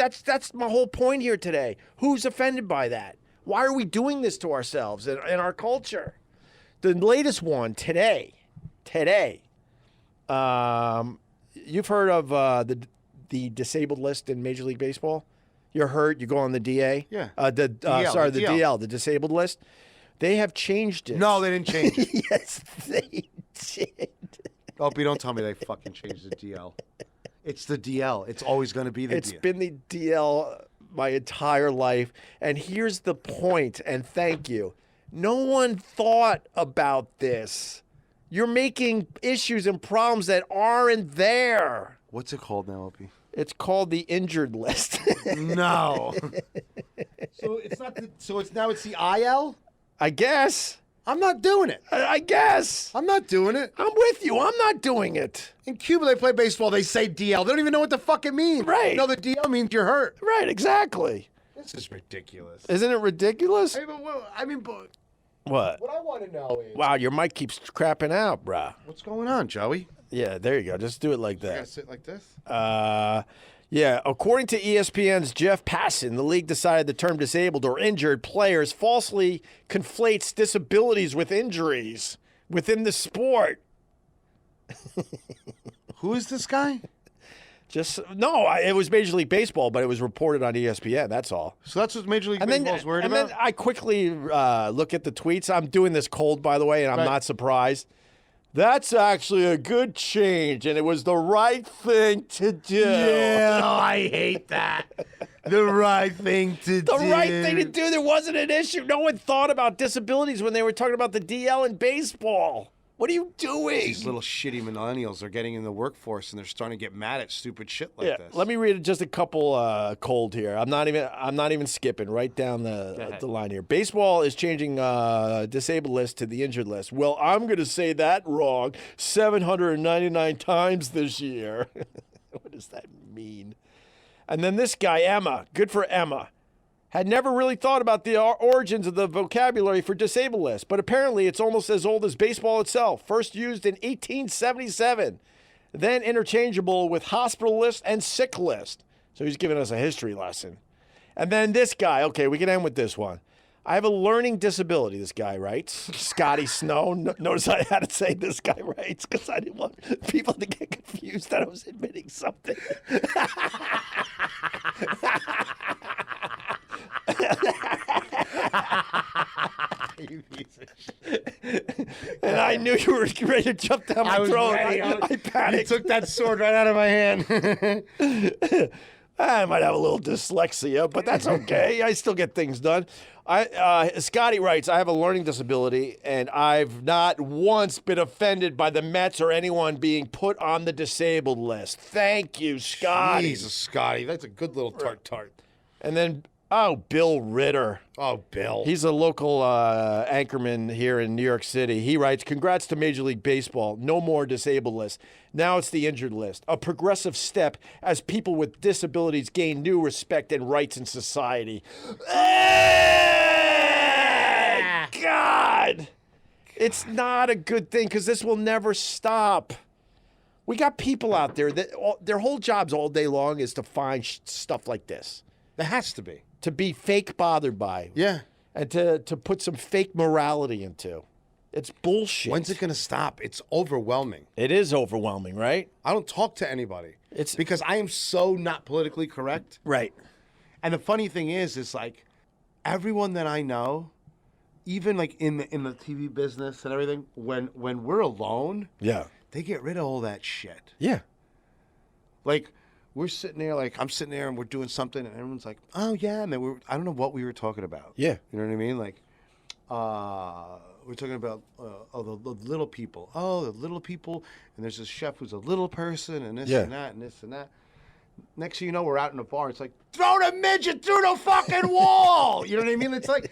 my whole point here today. Who's offended by that? Why are we doing this to ourselves in our culture? The latest one today. You've heard of the disabled list in Major League Baseball? You're hurt. You go on the DA. Yeah. The DL, the disabled list. They have changed it. No, they didn't change it. Yes, they did. Opie, don't tell me they fucking changed the DL. It's the DL. It's always going to be the DL. It's been the DL my entire life. And here's the point, and thank you. No one thought about this. You're making issues and problems that aren't there. What's it called now, Opie? It's called the injured list. No. So it's not. It's the IL. I guess. I'm not doing it. I guess. I'm not doing it. I'm with you. I'm not doing it. In Cuba, they play baseball. They say DL. They don't even know what the fuck it means. Right. No, the DL means you're hurt. Right. Exactly. This is ridiculous. Isn't it ridiculous? Hey, but what I want to know is. Wow, your mic keeps crapping out, bruh. What's going on, Joey? Yeah, there you go. Just do it like I gotta that. sit like this? Yeah, according to ESPN's Jeff Passan, the league decided the term disabled or injured players falsely conflates disabilities with injuries within the sport. Who is this guy? It was Major League Baseball, but it was reported on ESPN. That's all. So that's what Major League Baseball's worried about? And then I quickly look at the tweets. I'm doing this cold, by the way, and I'm not surprised. That's actually a good change, and it was the right thing to do. Yeah, I hate that. The right thing to do. The right thing to do. There wasn't an issue. No one thought about disabilities when they were talking about the DL in baseball. What are you doing? These little shitty millennials are getting in the workforce and they're starting to get mad at stupid shit like this. Let me read just a couple cold here. I'm not even skipping right down the line here. Baseball is changing disabled list to the injured list. Well, I'm going to say that wrong 799 times this year. What does that mean? And then this guy, Emma, good for Emma, had never really thought about the origins of the vocabulary for disabled list, but apparently it's almost as old as baseball itself. First used in 1877, then interchangeable with hospital list and sick list. So he's giving us a history lesson. And then this guy, okay, we can end with this one. I have a learning disability, this guy writes. Scotty Snow. Notice I had to say this guy writes because I didn't want people to get confused that I was admitting something. You piece of shit. And I knew you were ready to jump down my throat. ready. I panicked. You took that sword right out of my hand. I might have a little dyslexia, but that's okay. I still get things done. Scotty writes, I have a learning disability, and I've not once been offended by the Mets or anyone being put on the disabled list. Thank you, Scotty. Jesus, Scotty. That's a good little tart. And then, Bill Ritter. Oh, Bill. He's a local anchorman here in New York City. He writes, congrats to Major League Baseball. No more disabled list. Now it's the injured list. A progressive step as people with disabilities gain new respect and rights in society. God! It's not a good thing because this will never stop. We got people out there that their whole jobs all day long is to find stuff like this. There has to be. To be fake bothered by. Yeah. And to put some fake morality into. It's bullshit. When's it going to stop? It's overwhelming. It is overwhelming, right? I don't talk to anybody. It's because I am so not politically correct. Right. And the funny thing is like everyone that I know, even like in the TV business and everything, when we're alone, yeah, they get rid of all that shit. Yeah. Like we're sitting there, like I'm sitting there and we're doing something, and everyone's like, "Oh yeah," and then I don't know what we were talking about. Yeah. You know what I mean? Like, we're talking about the little people. Oh, the little people, and there's this chef who's a little person, and this and that, and this and that. Next thing you know, we're out in the bar. It's like, throw the midget through the fucking wall. You know what I mean? It's like,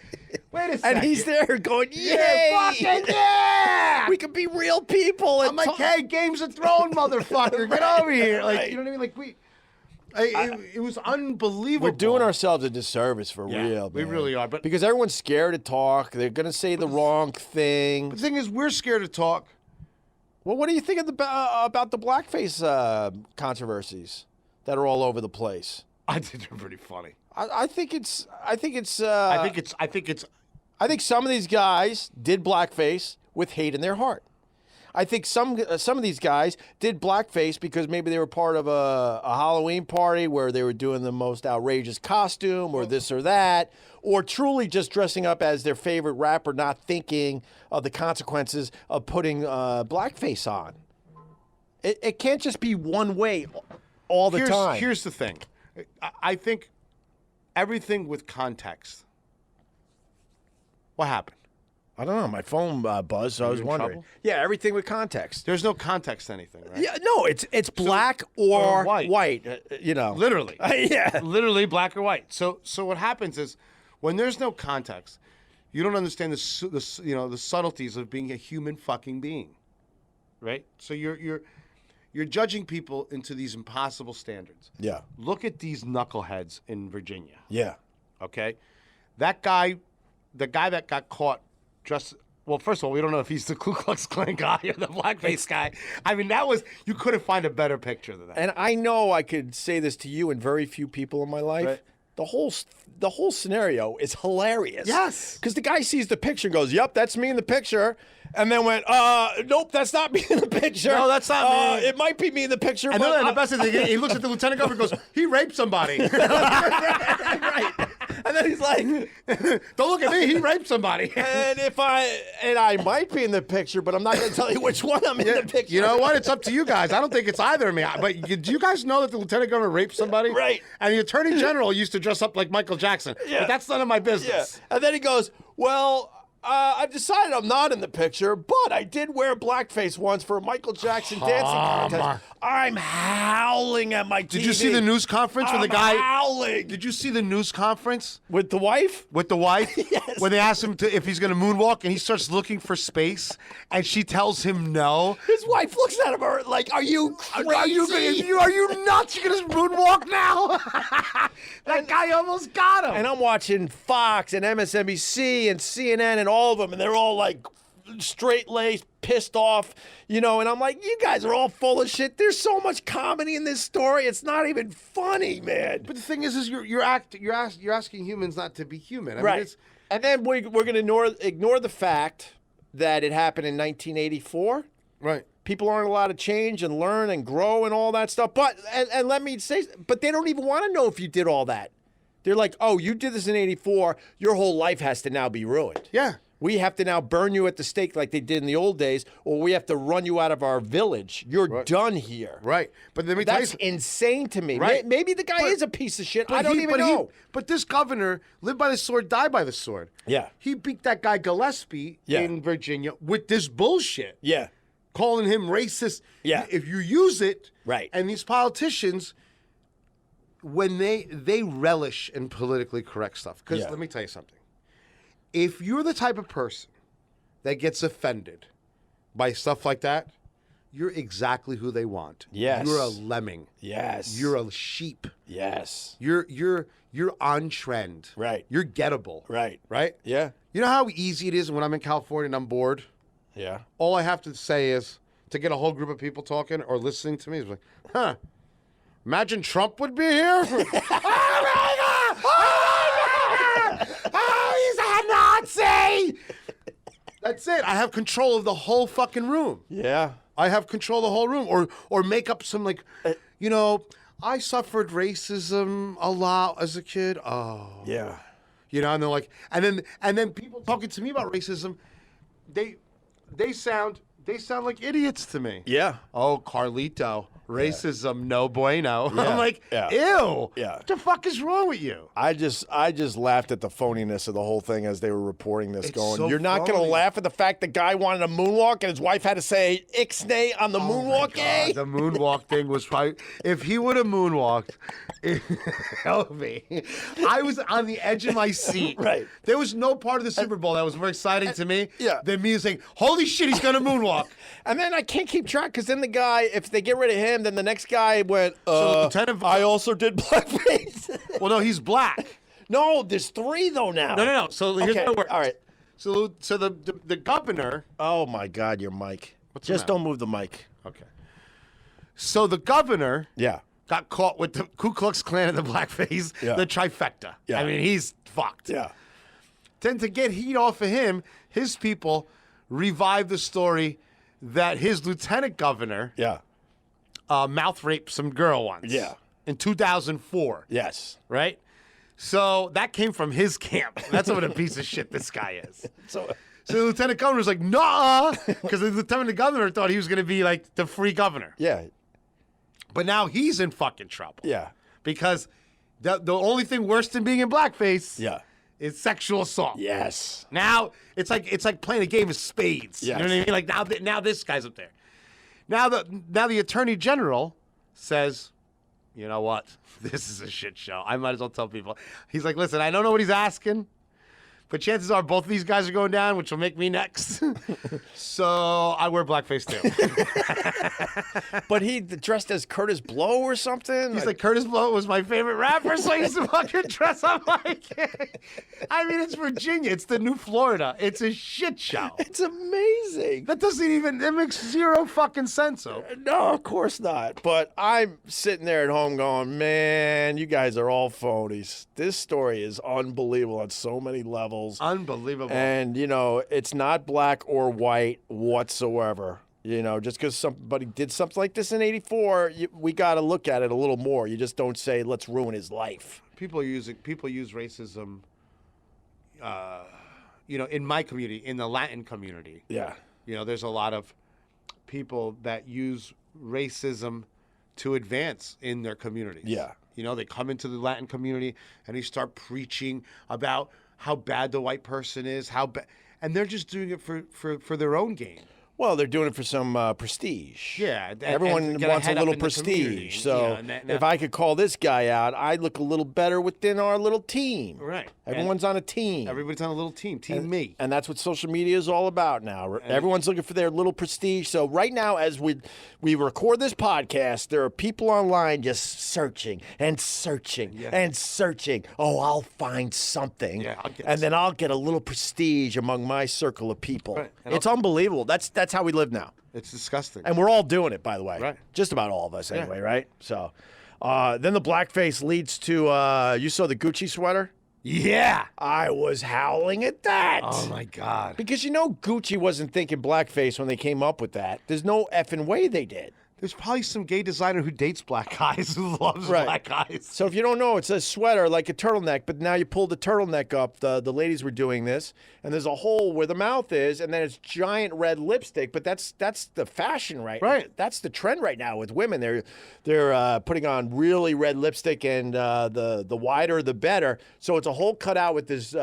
wait a second. And he's there going, yay! Yeah, fucking yeah! We can be real people. I'm like, hey, Games of Thrones, motherfucker. Get over here. Like, you know what I mean? Like, it was unbelievable. We're doing ourselves a disservice for real, we man. really are. But because everyone's scared to talk. They're going to say the wrong thing. The thing is, we're scared to talk. Well, what do you think of about the blackface controversies that are all over the place? I think they're pretty funny. I think it's. I think some of these guys did blackface with hate in their heart. I think some of these guys did blackface because maybe they were part of a Halloween party where they were doing the most outrageous costume or this or that, or truly just dressing up as their favorite rapper, not thinking of the consequences of putting blackface on. It can't just be one way all the time. Here's the thing. I think everything with context. What happened? I don't know. My phone buzzed, so I was wondering. Trouble? Yeah, everything with context. There's no context to anything, right? Yeah, no, it's black or white. You know, literally. Yeah, literally black or white. So what happens is when there's no context, you don't understand the subtleties of being a human fucking being, right? So you're judging people into these impossible standards. Yeah. Look at these knuckleheads in Virginia. Yeah. Okay, that guy, the guy that got caught. Well, first of all, we don't know if he's the Ku Klux Klan guy or the blackface guy. I mean, you couldn't find a better picture than that. And I know I could say this to you and very few people in my life. Right. The whole scenario is hilarious. Yes. Because the guy sees the picture and goes, yep, that's me in the picture. And then went, nope, that's not me in the picture. No, that's not me. It might be me in the picture. And then the best is he looks at the lieutenant governor and goes, he raped somebody. Right. And then he's like, don't look at me, he raped somebody. And I might be in the picture, but I'm not going to tell you which one I'm in the picture. You know what? It's up to you guys. I don't think it's either of me. But do you guys know that the lieutenant governor raped somebody? Right. And the attorney general used to dress up like Michael Jackson. Yeah. But that's none of my business. Yeah. And then he goes, well, I've decided I'm not in the picture, but I did wear blackface once for a Michael Jackson dancing contest. I'm howling at my TV. Did you see the news conference with the guy? Howling. Did you see the news conference With the wife? with the wife? Yes. When they asked him if he's going to moonwalk, and he starts looking for space, and she tells him no. His wife looks at him like, "Are you crazy? Are you nuts? You're going to moonwalk now? That guy almost got him. And I'm watching Fox and MSNBC and CNN and all of them, and they're all like straight-laced, pissed off, and I'm like, you guys are all full of shit. There's so much comedy in this story. It's not even funny, man. But the thing is you're asking humans not to be human. I mean, Right. And then we're going to ignore the fact that it happened in 1984. right. People aren't allowed to change and learn and grow and all that stuff. But and let me say, but they don't even want to know if you did all that. They're like, oh, you did this in 84. Your whole life has to now be ruined. Yeah. We have to now burn you at the stake like they did in the old days, or we have to run you out of our village. You're done here. Right. But let me tell you That's something. insane to me. Right. Maybe the guy is a piece of shit. I don't even know. But this governor lived by the sword, died by the sword. Yeah. He beat that guy Gillespie in Virginia with this bullshit. Yeah. Calling him racist. Yeah. If you use it, Right. And these politicians, when they relish in politically correct stuff. Because Yeah. let me tell you something. If you're the type of person that gets offended by stuff like that, you're exactly who they want. Yes. You're a lemming. Yes. You're a sheep. Yes. You're on trend. Right. You're gettable. Right. Right? Yeah. You know how easy it is when I'm in California and I'm bored? Yeah. All I have to say is to get a whole group of people talking or listening to me is like, huh, imagine Trump would be here? Oh my God! Oh my God! Oh, he's a Nazi! That's it. I have control of the whole fucking room. Yeah. I have control of the whole room. Or make up some I suffered racism a lot as a kid. Oh. Yeah. And they're like, and then people talking to me about racism, they sound like idiots to me. Yeah. Oh, Carlito, racism, no bueno. Yeah. I'm like, Yeah. ew. Yeah. What the fuck is wrong with you? I just laughed at the phoniness of the whole thing as they were reporting this. It's so You're not going to phony. laugh at the fact the guy wanted a moonwalk and his wife had to say ixnay on the moonwalk. God, the moonwalk thing was probably, if he would have moonwalked, help me. I was on the edge of my seat. Right. There was no part of the Super Bowl that was more exciting to me than me saying, holy shit, he's going to moonwalk. And then I can't keep track because then the guy, if they get rid of him, then the next guy went, Lieutenant- I also did blackface. Well, no, he's black. No, there's 3 though now. No. So here's Okay, how it works. all right. So the governor. Oh my God, your mic. What's the Just matter? don't move the mic. Okay. So the governor Yeah. got caught with the Ku Klux Klan and the blackface, Yeah. the trifecta. Yeah. I mean, he's fucked. Yeah. Then to get heat off of him, his people revived the story that his lieutenant governor Yeah. mouth raped some girl once. Yeah. In 2004. Yes. Right? So that came from his camp. That's what a piece of shit this guy is. So So the lieutenant governor was like, nah, because the lieutenant governor thought he was going to be like the free governor. yeah. But now he's in fucking trouble. Yeah. Because the only thing worse than being in blackface Yeah. is sexual assault. Yes. Now it's like playing a game of spades. Yes. You know what I mean? Like now this guy's up there. Now the attorney general says, you know what? This is a shit show. I might as well tell people. He's like, listen, I don't know what he's asking, but chances are both of these guys are going down, which will make me next. So I wear blackface too. But he dressed as Curtis Blow or something. He's like, Curtis Blow was my favorite rapper, so I used to fucking dress up like it. I mean, it's Virginia. It's the new Florida. It's a shit show. it's amazing. That makes zero fucking sense, though. No, of course not. But I'm sitting there at home going, man, you guys are all phonies. This story is unbelievable on so many levels. Unbelievable. And, it's not black or white whatsoever. Just because somebody did something like this in 84, we got to look at it a little more. You just don't say, let's ruin his life. People use racism, in my community, in the Latin community. Yeah. There's a lot of people that use racism to advance in their communities. Yeah. They come into the Latin community and they start preaching about how bad the white person is, how bad. and they're just doing it for their own gain. Well, they're doing it for some prestige. Yeah, and everyone get a wants a head up little in the community. prestige. So if I could call this guy out, I'd look a little better within our little team. Right. Everyone's on a team. Everybody's on a little team. Team me. And that's what social media is all about now. Everyone's looking for their little prestige. So right now, as we record this podcast, there are people online just searching and searching and searching. Oh, I'll find something. Yeah, and then I'll get a little prestige among my circle of people. Right. It's unbelievable. That's how we live now. It's disgusting. And we're all doing it, by the way. Right. Just about all of us, anyway, right? So then the blackface leads to, you saw the Gucci sweater? Yeah. I was howling at that. Oh, my God. Because Gucci wasn't thinking blackface when they came up with that. There's no effing way they did. There's probably some gay designer who dates black guys, who loves black guys. So if you don't know, it's a sweater like a turtleneck, but now you pull the turtleneck up. The ladies were doing this, and there's a hole where the mouth is, and then it's giant red lipstick. But that's the fashion, right? Right. That's the trend right now with women. They're putting on really red lipstick, and the wider the better. So it's a hole cut out with this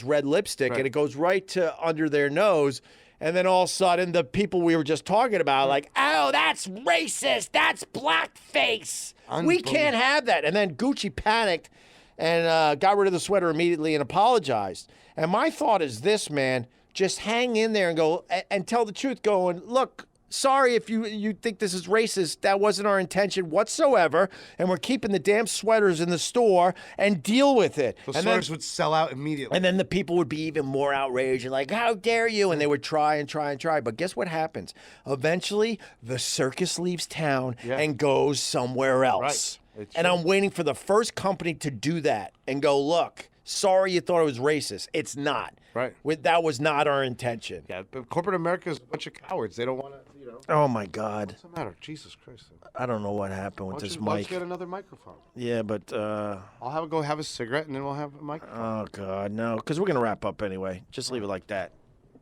red lipstick, and it goes right to under their nose. And then all of a sudden, the people we were just talking about, like, oh, that's racist. That's blackface. We can't have that. And then Gucci panicked and got rid of the sweater immediately and apologized. And my thought is this, man, just hang in there and go and tell the truth. Going, look, sorry if you think this is racist. That wasn't our intention whatsoever. And we're keeping the damn sweaters in the store and deal with it. Those sweaters would sell out immediately. And then the people would be even more outraged and like, how dare you? And they would try and try and try. But guess what happens? Eventually, the circus leaves town and goes somewhere else. Right. And I'm waiting for the first company to do that and go, look, sorry you thought it was racist. It's not. Right. That was not our intention. Yeah, but corporate America is a bunch of cowards. They don't want to, Oh, my God. What's the matter? Jesus Christ. I don't know what happened with this Why don't mic. you get another microphone? Yeah, but... I'll go have a cigarette, and then we'll have a microphone. Oh, God, no. Because we're going to wrap up anyway. Just leave it like that.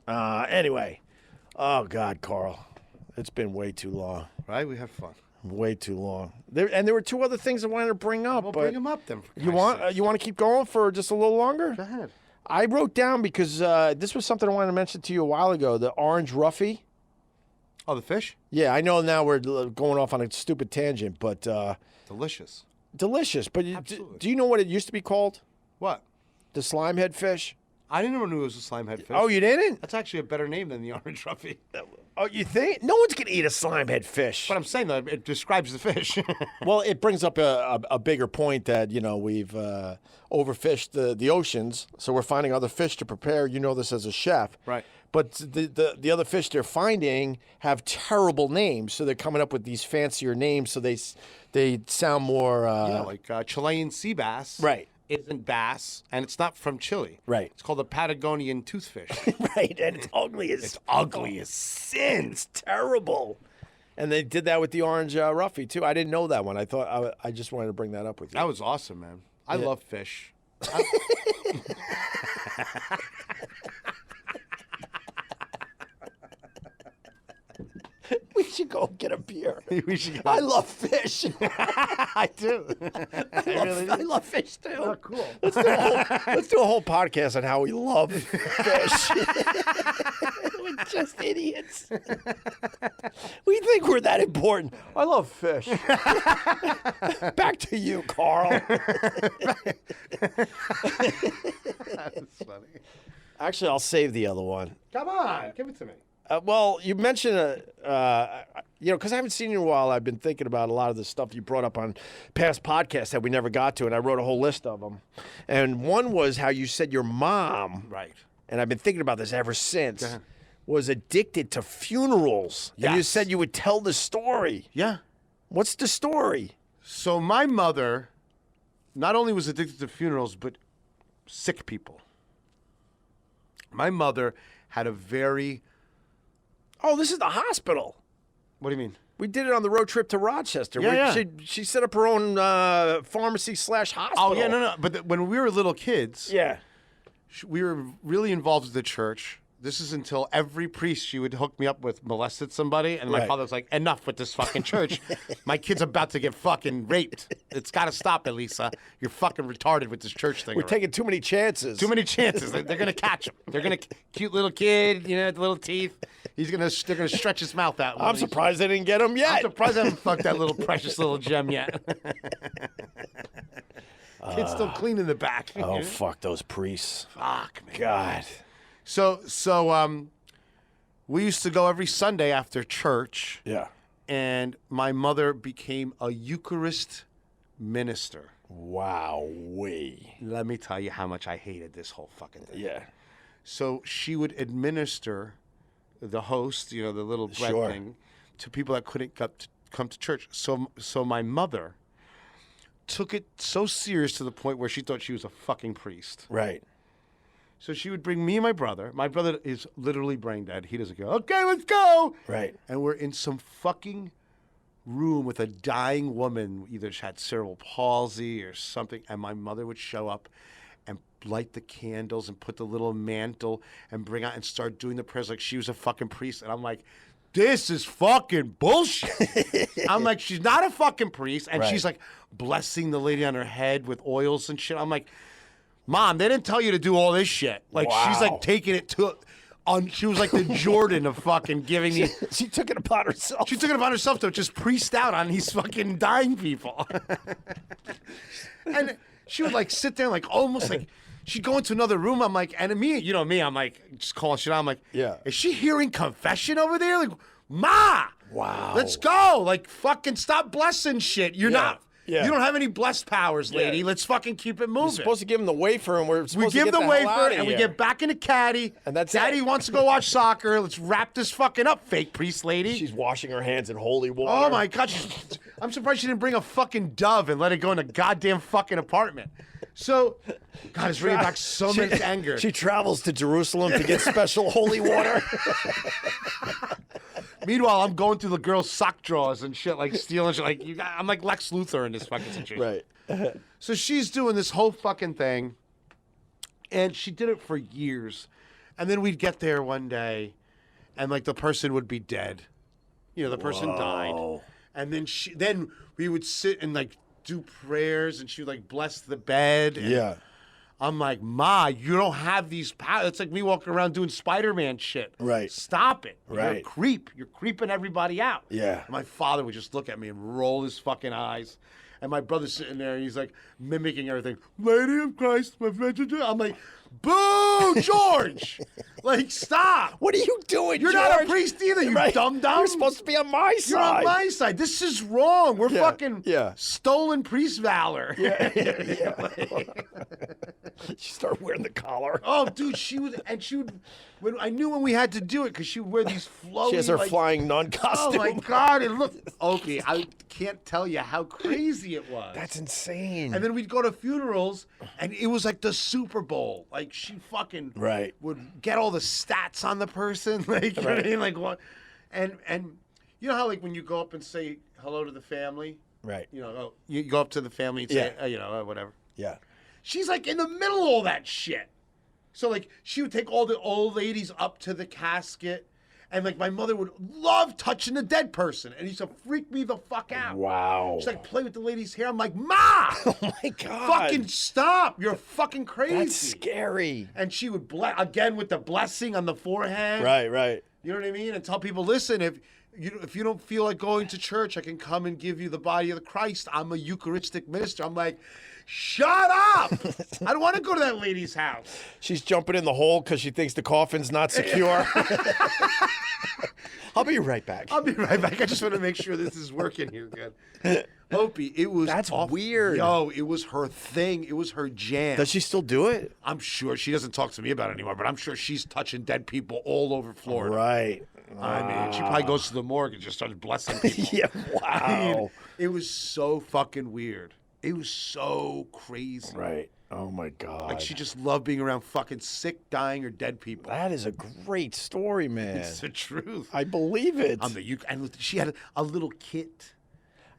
Anyway. Oh, God, Carl. It's been way too long. Right? We have fun. Way too long. There were two other things I wanted to bring up. Well, but bring them up then. You want to keep going for just a little longer? Go ahead. I wrote down because this was something I wanted to mention to you a while ago. The orange roughy. Oh, the fish? Yeah, I know now we're going off on a stupid tangent, but Delicious. delicious. But do you know what it used to be called? What? The slimehead fish. I didn't even know it was a slimehead fish. Oh, you didn't? That's actually a better name than the orange roughy. Oh, you think? No one's gonna eat a slimehead fish. But I'm saying that it describes the fish. Well, it brings up a bigger point that, we've overfished the oceans, so we're finding other fish to prepare. You know this as a chef. Right. But the other fish they're finding have terrible names, so they're coming up with these fancier names so they sound more... like Chilean sea bass. Right. Isn't bass, and it's not from Chile. Right. It's called a Patagonian toothfish. Right, and it's ugly as sin. It's terrible. And they did that with the orange roughy, too. I didn't know that one. I thought I just wanted to bring that up with you. That was awesome, man. I love fish. We should go get a beer. We should go. I love fish. I do. I love fish, too. Oh, cool. Let's do a whole podcast on how we love fish. We're just idiots. We think we're that important. I love fish. Back to you, Carl. That's funny. Actually, I'll save the other one. Come on, give it to me. Well, you mentioned, because I haven't seen you in a while, I've been thinking about a lot of the stuff you brought up on past podcasts that we never got to, and I wrote a whole list of them. And one was how you said your mom, Right. and I've been thinking about this ever since, was addicted to funerals. And you Yes. said you would tell the story. Yeah. What's the story? So my mother not only was addicted to funerals, but sick people. My mother had a very... Oh, this is the hospital. What do you mean? We did it on the road trip to Rochester. Yeah, She set up her own pharmacy/hospital. Oh, yeah, no. But when we were little kids, Yeah. we were really involved with the church. this is until every priest she would hook me up with molested somebody, and my Right. father was like, enough with this fucking church. My kid's about to get fucking raped. It's got to stop, Elisa. You're fucking retarded with this church thing. We're taking too many chances. Too many chances. They're gonna catch him. They're gonna cute little kid, the little teeth. They're gonna stretch his mouth out. I'm surprised they didn't get him yet. I'm surprised I haven't fucked that little precious little gem yet. Kid's still clean in the back. Oh, fuck those priests. Fuck, man. God. So we used to go every Sunday after church, Yeah. and my mother became a Eucharist minister. Wow-wee. Let me tell you how much I hated this whole fucking thing. Yeah. So she would administer the host, the little bread Sure. thing, to people that couldn't come to church. So my mother took it so serious to the point where she thought she was a fucking priest. Right. So she would bring me and my brother. My brother is literally brain dead. He doesn't go, okay, let's go. Right. And we're in some fucking room with a dying woman, either she had cerebral palsy or something, and my mother would show up and light the candles and put the little mantle and bring out and start doing the prayers like she was a fucking priest. And I'm like, this is fucking bullshit. I'm like, she's not a fucking priest. And Right. she's like blessing the lady on her head with oils and shit. I'm like, Mom, they didn't tell you to do all this shit. Like, she's Wow. like taking it to... she was like the Jordan of fucking giving these... She took it upon herself. She took it upon herself to just priest out on these fucking dying people. And she would like sit there like almost like she'd go into another room. I'm like, and me, I'm like just calling shit out. I'm like, Yeah. is she hearing confession over there? Like, Ma, Wow. let's go. Like, fucking stop blessing shit. You're Yeah. not. Yeah. You don't have any blessed powers, lady. Yeah. Let's fucking keep it moving. We're supposed to give him the wafer, and we're We supposed to give get the hell wafer outta and we here. get back in the caddy. And that's Daddy it. wants to go watch soccer. Let's wrap this fucking up, fake priest lady. She's washing her hands in holy water. Oh my God! I'm surprised she didn't bring a fucking dove and let it go in a goddamn fucking apartment. So, God, it's bringing back so much anger. She travels to Jerusalem to get special holy water. Meanwhile, I'm going through the girls' sock drawers and shit, like stealing shit. Like I'm like Lex Luthor in this fucking situation. Right. So she's doing this whole fucking thing, and she did it for years. And then we'd get there one day, and like the person would be dead. The person died. Whoa. And then we would sit and like do prayers, and she would like bless the bed. And Yeah. I'm like, Ma, you don't have these powers. It's like me walking around doing Spider-Man shit. Right. Stop it. You're a Right. creep. You're creeping everybody out. Yeah. And my father would just look at me and roll his fucking eyes. And my brother's sitting there, and he's like mimicking everything. Lady of Christ, my friend. I'm like, boo, George. Like, stop. What are you doing, You're George? not a priest either, you dumb-dumb. You're supposed to be on my You're side. on my side. This is wrong. We're Yeah, fucking yeah. stolen priest valor. She started wearing the collar. Oh, dude, she would. When I knew when we had to do it because she would wear these flowy. She has her like, flying nun Oh costume. my God! It looked, Opie. I can't tell you how crazy it was. That's insane. And then we'd go to funerals, and it was like the Super Bowl. Like she fucking Right. would get all the stats on the person. Like you know what I mean? Like what? And you know how like when you go up and say hello to the family, Right. you go up to the family and say whatever. Yeah. She's like in the middle of all that shit. So like she would take all the old ladies up to the casket, and like my mother would love touching the dead person, and he used to freak me the fuck out. Wow. She's like play with the lady's hair. I'm like, Ma, Oh my God. fucking stop! You're fucking crazy. That's scary. And she would again with the blessing on the forehead. Right. You know what I mean? And tell people, listen, if you don't feel like going to church, I can come and give you the body of the Christ. I'm a Eucharistic minister. I'm like, shut up! I don't want to go to that lady's house. She's jumping in the hole because she thinks the coffin's not secure. I'll be right back. I'll be right back. I just want to make sure this is working here good. Opie, it was That's weird. Yo, it was her thing. It was her jam. Does she still do it? I'm sure she doesn't talk to me about it anymore, but I'm sure she's touching dead people all over Florida. Right. I mean, she probably goes to the morgue and just starts blessing people. Yeah. I mean, Wow. it was so fucking weird. It was so crazy. Right. Oh my God. Like she just loved being around fucking sick, dying, or dead people. That is a great story, man. It's the truth. I believe it. And she had a little kit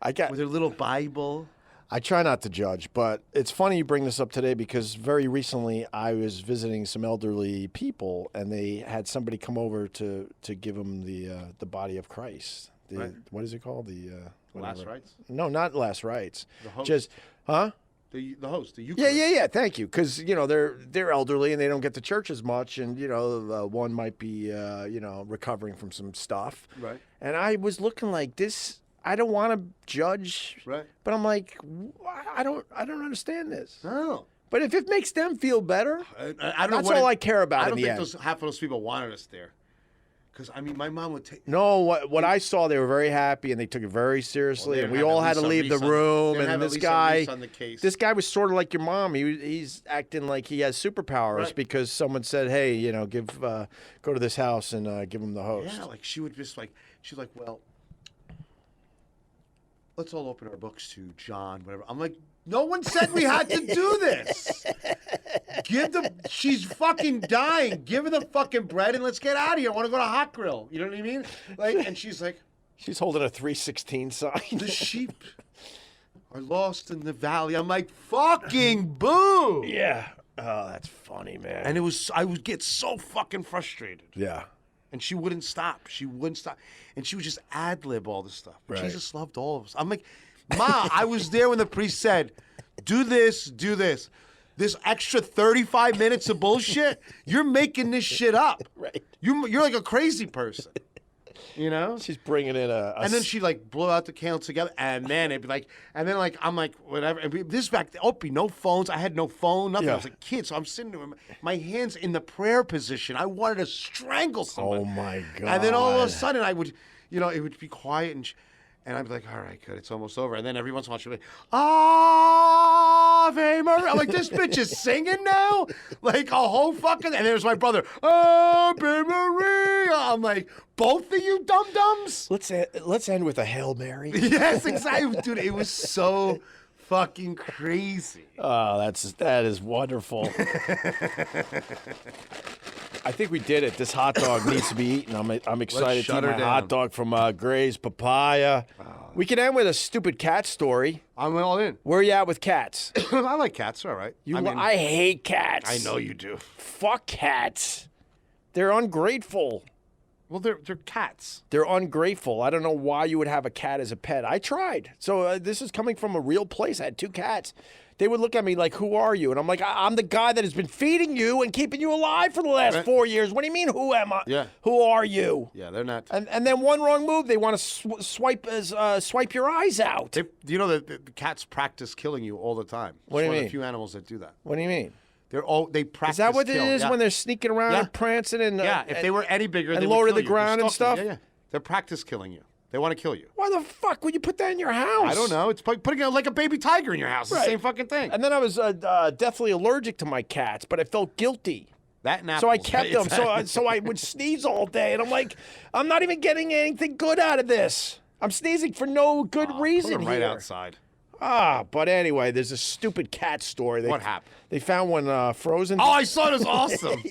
I got. with her little Bible. I try not to judge, but it's funny you bring this up today because very recently I was visiting some elderly people, and they had somebody come over to give them the body of Christ. Right. What is it called? The Last rites? No, not last rites. The host. Just huh? The host, the Eucharist. Yeah. Thank you, because they're elderly and they don't get to church as much, and one might be recovering from some stuff. Right. And I was looking like this. I don't want to judge, Right. but I'm like, I don't understand this. No. But if it makes them feel better, I don't know. that's what all it- I care about I don't in the think end. half of those people wanted us there. Because, I mean, my mom would take... No, what I saw, they were very happy and they took it very seriously, Well, and we all had to leave the room. And this guy was sort of like your mom. He's acting like he has superpowers Right. because someone said, "Hey, go to this house and give him the host." Yeah, like, she would just, like... She's like, well... Let's all open our books to John, whatever. I'm like, no one said we had to do this. She's fucking dying. Give her the fucking bread and let's get out of here. I want to go to Hot Grill. You know what I mean? Like, and she's like, She's holding a 316 sign. the sheep are lost in the valley. I'm like, fucking boo. Yeah. Oh, that's funny, man. And I would get so fucking frustrated. Yeah. And she wouldn't stop. She wouldn't stop. And she would just ad-lib all this stuff. Right. Jesus loved all of us. I'm like, Ma, I was there when the priest said, do this, do this. This extra 35 minutes of bullshit, you're making this shit up. Right. You're like a crazy person. You know? She's bringing in And then she'd like blow out the candle together, and then it'd be like, and then like I'm like whatever. This back, Opie, no phones. I had no phone, nothing. Yeah. I was a kid, so I'm sitting there, with my hands in the prayer position. I wanted to strangle someone. Oh my God. And then all of a sudden, I would, it would be quiet, and I'd be like, all right, good, it's almost over. And then every once in a while, she'd be like, Ave Maria. I'm like, this bitch is singing now? Like a whole fucking, and there's my brother, Ave Maria. I'm like, both of you dum-dums? Let's end with a Hail Mary. Yes, exactly. Dude, it was so fucking crazy. Oh, that is wonderful. I think we did it. This hot dog needs to be eaten. I'm excited to shut eat her my down. hot dog from Gray's Papaya. We can end with a stupid cat story. I'm all in. Where are you at with cats? I like cats, all right. I hate cats. I know you do. Fuck cats. They're ungrateful. Well, they're cats. They're ungrateful. I don't know why you would have a cat as a pet. I tried. So this is coming from a real place. I had 2 cats. They would look at me like, who are you? And I'm like, I'm the guy that has been feeding you and keeping you alive for the last 4 years. What do you mean, who am I? Yeah. Who are you? Yeah, they're not. And then one wrong move, they want to swipe your eyes out. The cats practice killing you all the time. What do you It's one of mean? the few animals that do that. What do you mean? They practice. Is that what it kill. is Yeah. when they're sneaking around Yeah. and prancing and Yeah, if they were any bigger, and they lower would to kill the you. ground They're and stalking stuff? you. Yeah. They're practice killing you. They want to kill you. Why the fuck would you put that in your house? I don't know. It's like putting like a baby tiger in your house. It's Right. the same fucking thing. And then I was deathly allergic to my cats, but I felt guilty. That and So I apples. kept them. So I would sneeze all day, and I'm like, I'm not even getting anything good out of this. I'm sneezing for no good reason Put them right here. outside. But anyway, there's a stupid cat story. What happened? They found one frozen. Oh, I saw it. It was awesome.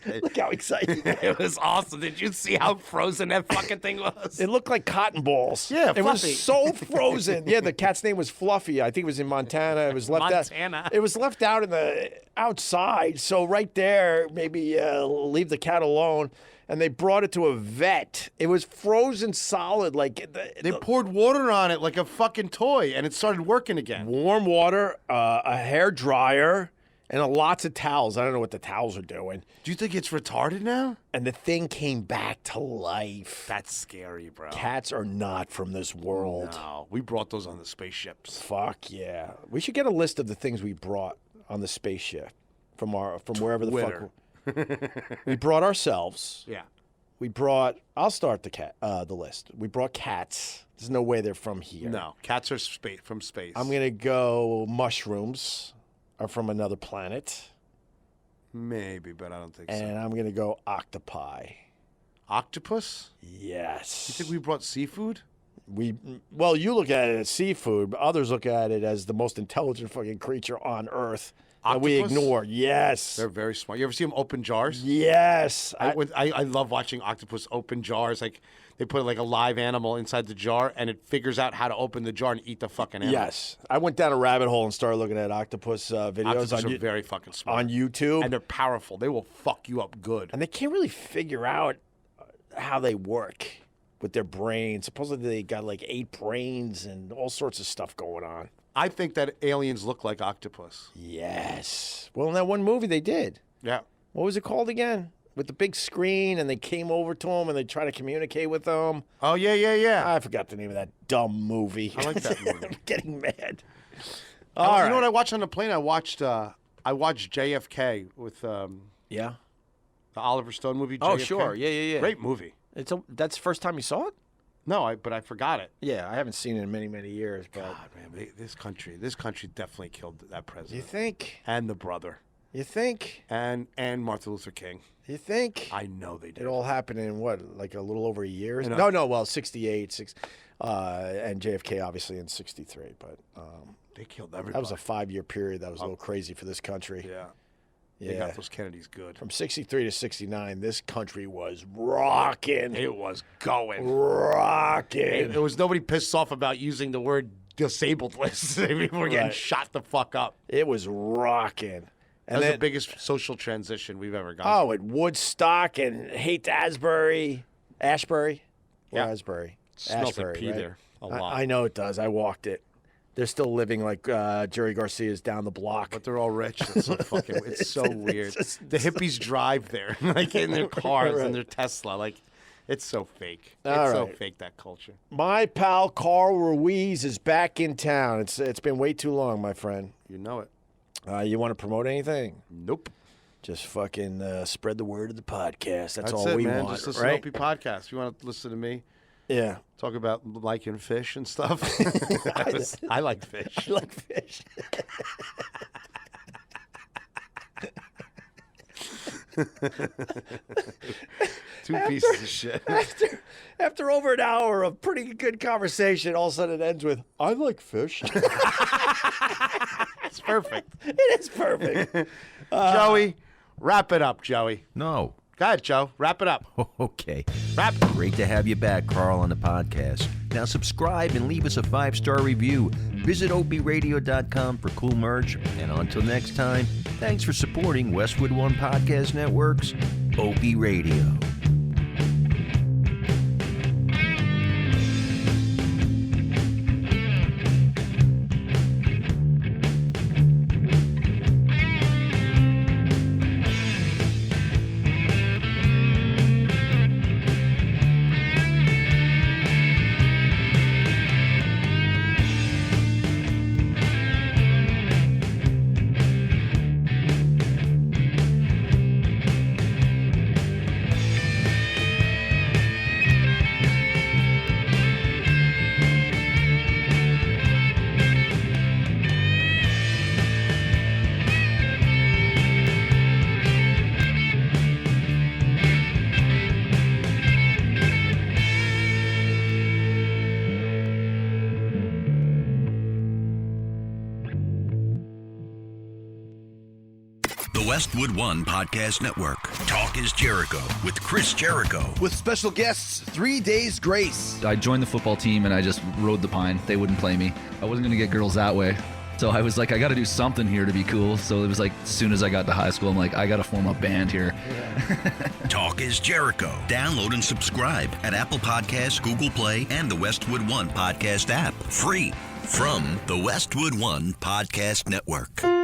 Look how excited! It was awesome. Did you see how frozen that fucking thing was? It looked like cotton balls. Yeah, it Fluffy. was so frozen. Yeah, the cat's name was Fluffy. I think it was in Montana. It was left Montana. out. It was left out in the outside. So right there, maybe leave the cat alone. And they brought it to a vet. It was frozen solid, like They poured water on it like a fucking toy, and it started working again. warm water, a hair dryer, and lots of towels. I don't know what the towels are doing. Do you think it's retarded now? And the thing came back to life. That's scary, bro. Cats are not from this world. No, we brought those on the spaceships. Fuck yeah. We should get a list of the things we brought on the spaceship from wherever the Twitter. fuck. We brought ourselves. Yeah. We brought. I'll start the list. We brought cats. There's no way they're from here. No, cats are from space. I'm gonna go mushrooms are from another planet, Maybe, but I don't think so. and I'm gonna go octopi. Octopus? Yes. You think we brought seafood? Well, you look at it as seafood, but others look at it as the most intelligent fucking creature on Earth. that we Octopus? ignore. Yes. They're very smart. You ever see them open jars? Yes. I love watching octopus open jars. Like they put like a live animal inside the jar, and it figures out how to open the jar and eat the fucking animal. Yes. I went down a rabbit hole and started looking at octopus videos Octopus are very fucking smart on YouTube. and they're powerful. They will fuck you up good. And they can't really figure out how they work with their brains. Supposedly they got like 8 brains and all sorts of stuff going on. I think that aliens look like octopus. Yes. Well, in that one movie they did. Yeah. What was it called again? With the big screen, and they came over to him, and they tried to communicate with him. Oh yeah. I forgot the name of that dumb movie. I like that movie. I'm getting mad. You know what I watched on the plane? I watched JFK with Yeah. the Oliver Stone movie. Oh, JFK. sure. Yeah. Great movie. That's the first time you saw it? No, but I forgot it. Yeah, I haven't seen it in many, many years. But God, man, this country definitely killed that president. you think? And the brother. You think? And Martin Luther King. You think? I know they did. It all happened in what, like a little over a year? You know- No. Well, 68, and JFK obviously in 63. But They killed everybody. that was a 5-year period that was a little crazy for this country. Yeah. Yeah. They got those Kennedys good. From 63 to 69, this country was rocking. It was going. Rocking. There was nobody pissed off about using the word disabled list. People were getting Right. shot the fuck up. It was rocking. That was the biggest social transition we've ever gone Oh, at Woodstock and Ashbury. Or Asbury. Smells Ashbury, like pee right? there a lot. I know it does. I walked it. They're still living like Jerry Garcia's down the block. But they're all rich. It's so fucking. It's so weird. The hippies drive there, like in their cars Right. and their Tesla. Like, it's so fake. All It's so right. fake, that culture. My pal Carl Ruiz is back in town. It's been way too long, my friend. You know it. You want to promote anything? Nope. Just fucking spread the word of the podcast. That's all it, we man. want, Just listen right? to Opie podcast. You want to listen to me Yeah. talk about liking fish and stuff? I like fish. I like fish. Two pieces of shit. After over an hour of pretty good conversation, all of a sudden it ends with, I like fish. It's perfect. It is perfect. Joey, wrap it up, Joey. No. Go ahead, Joe. Wrap it up. Okay. Wrap. Great to have you back, Carl, on the podcast. Now subscribe and leave us a 5-star review. Visit OpieRadio.com for cool merch. And until next time, thanks for supporting Westwood One Podcast Network's Opie Radio. Westwood One Podcast Network. Talk is Jericho with Chris Jericho. With special guests, 3 Days Grace. I joined the football team and I just rode the pine. They wouldn't play me. I wasn't going to get girls that way. So I was like, I got to do something here to be cool. So it was like, as soon as I got to high school, I'm like, I got to form a band here. Talk is Jericho. Download and subscribe at Apple Podcasts, Google Play, and the Westwood One Podcast app. Free from the Westwood One Podcast Network.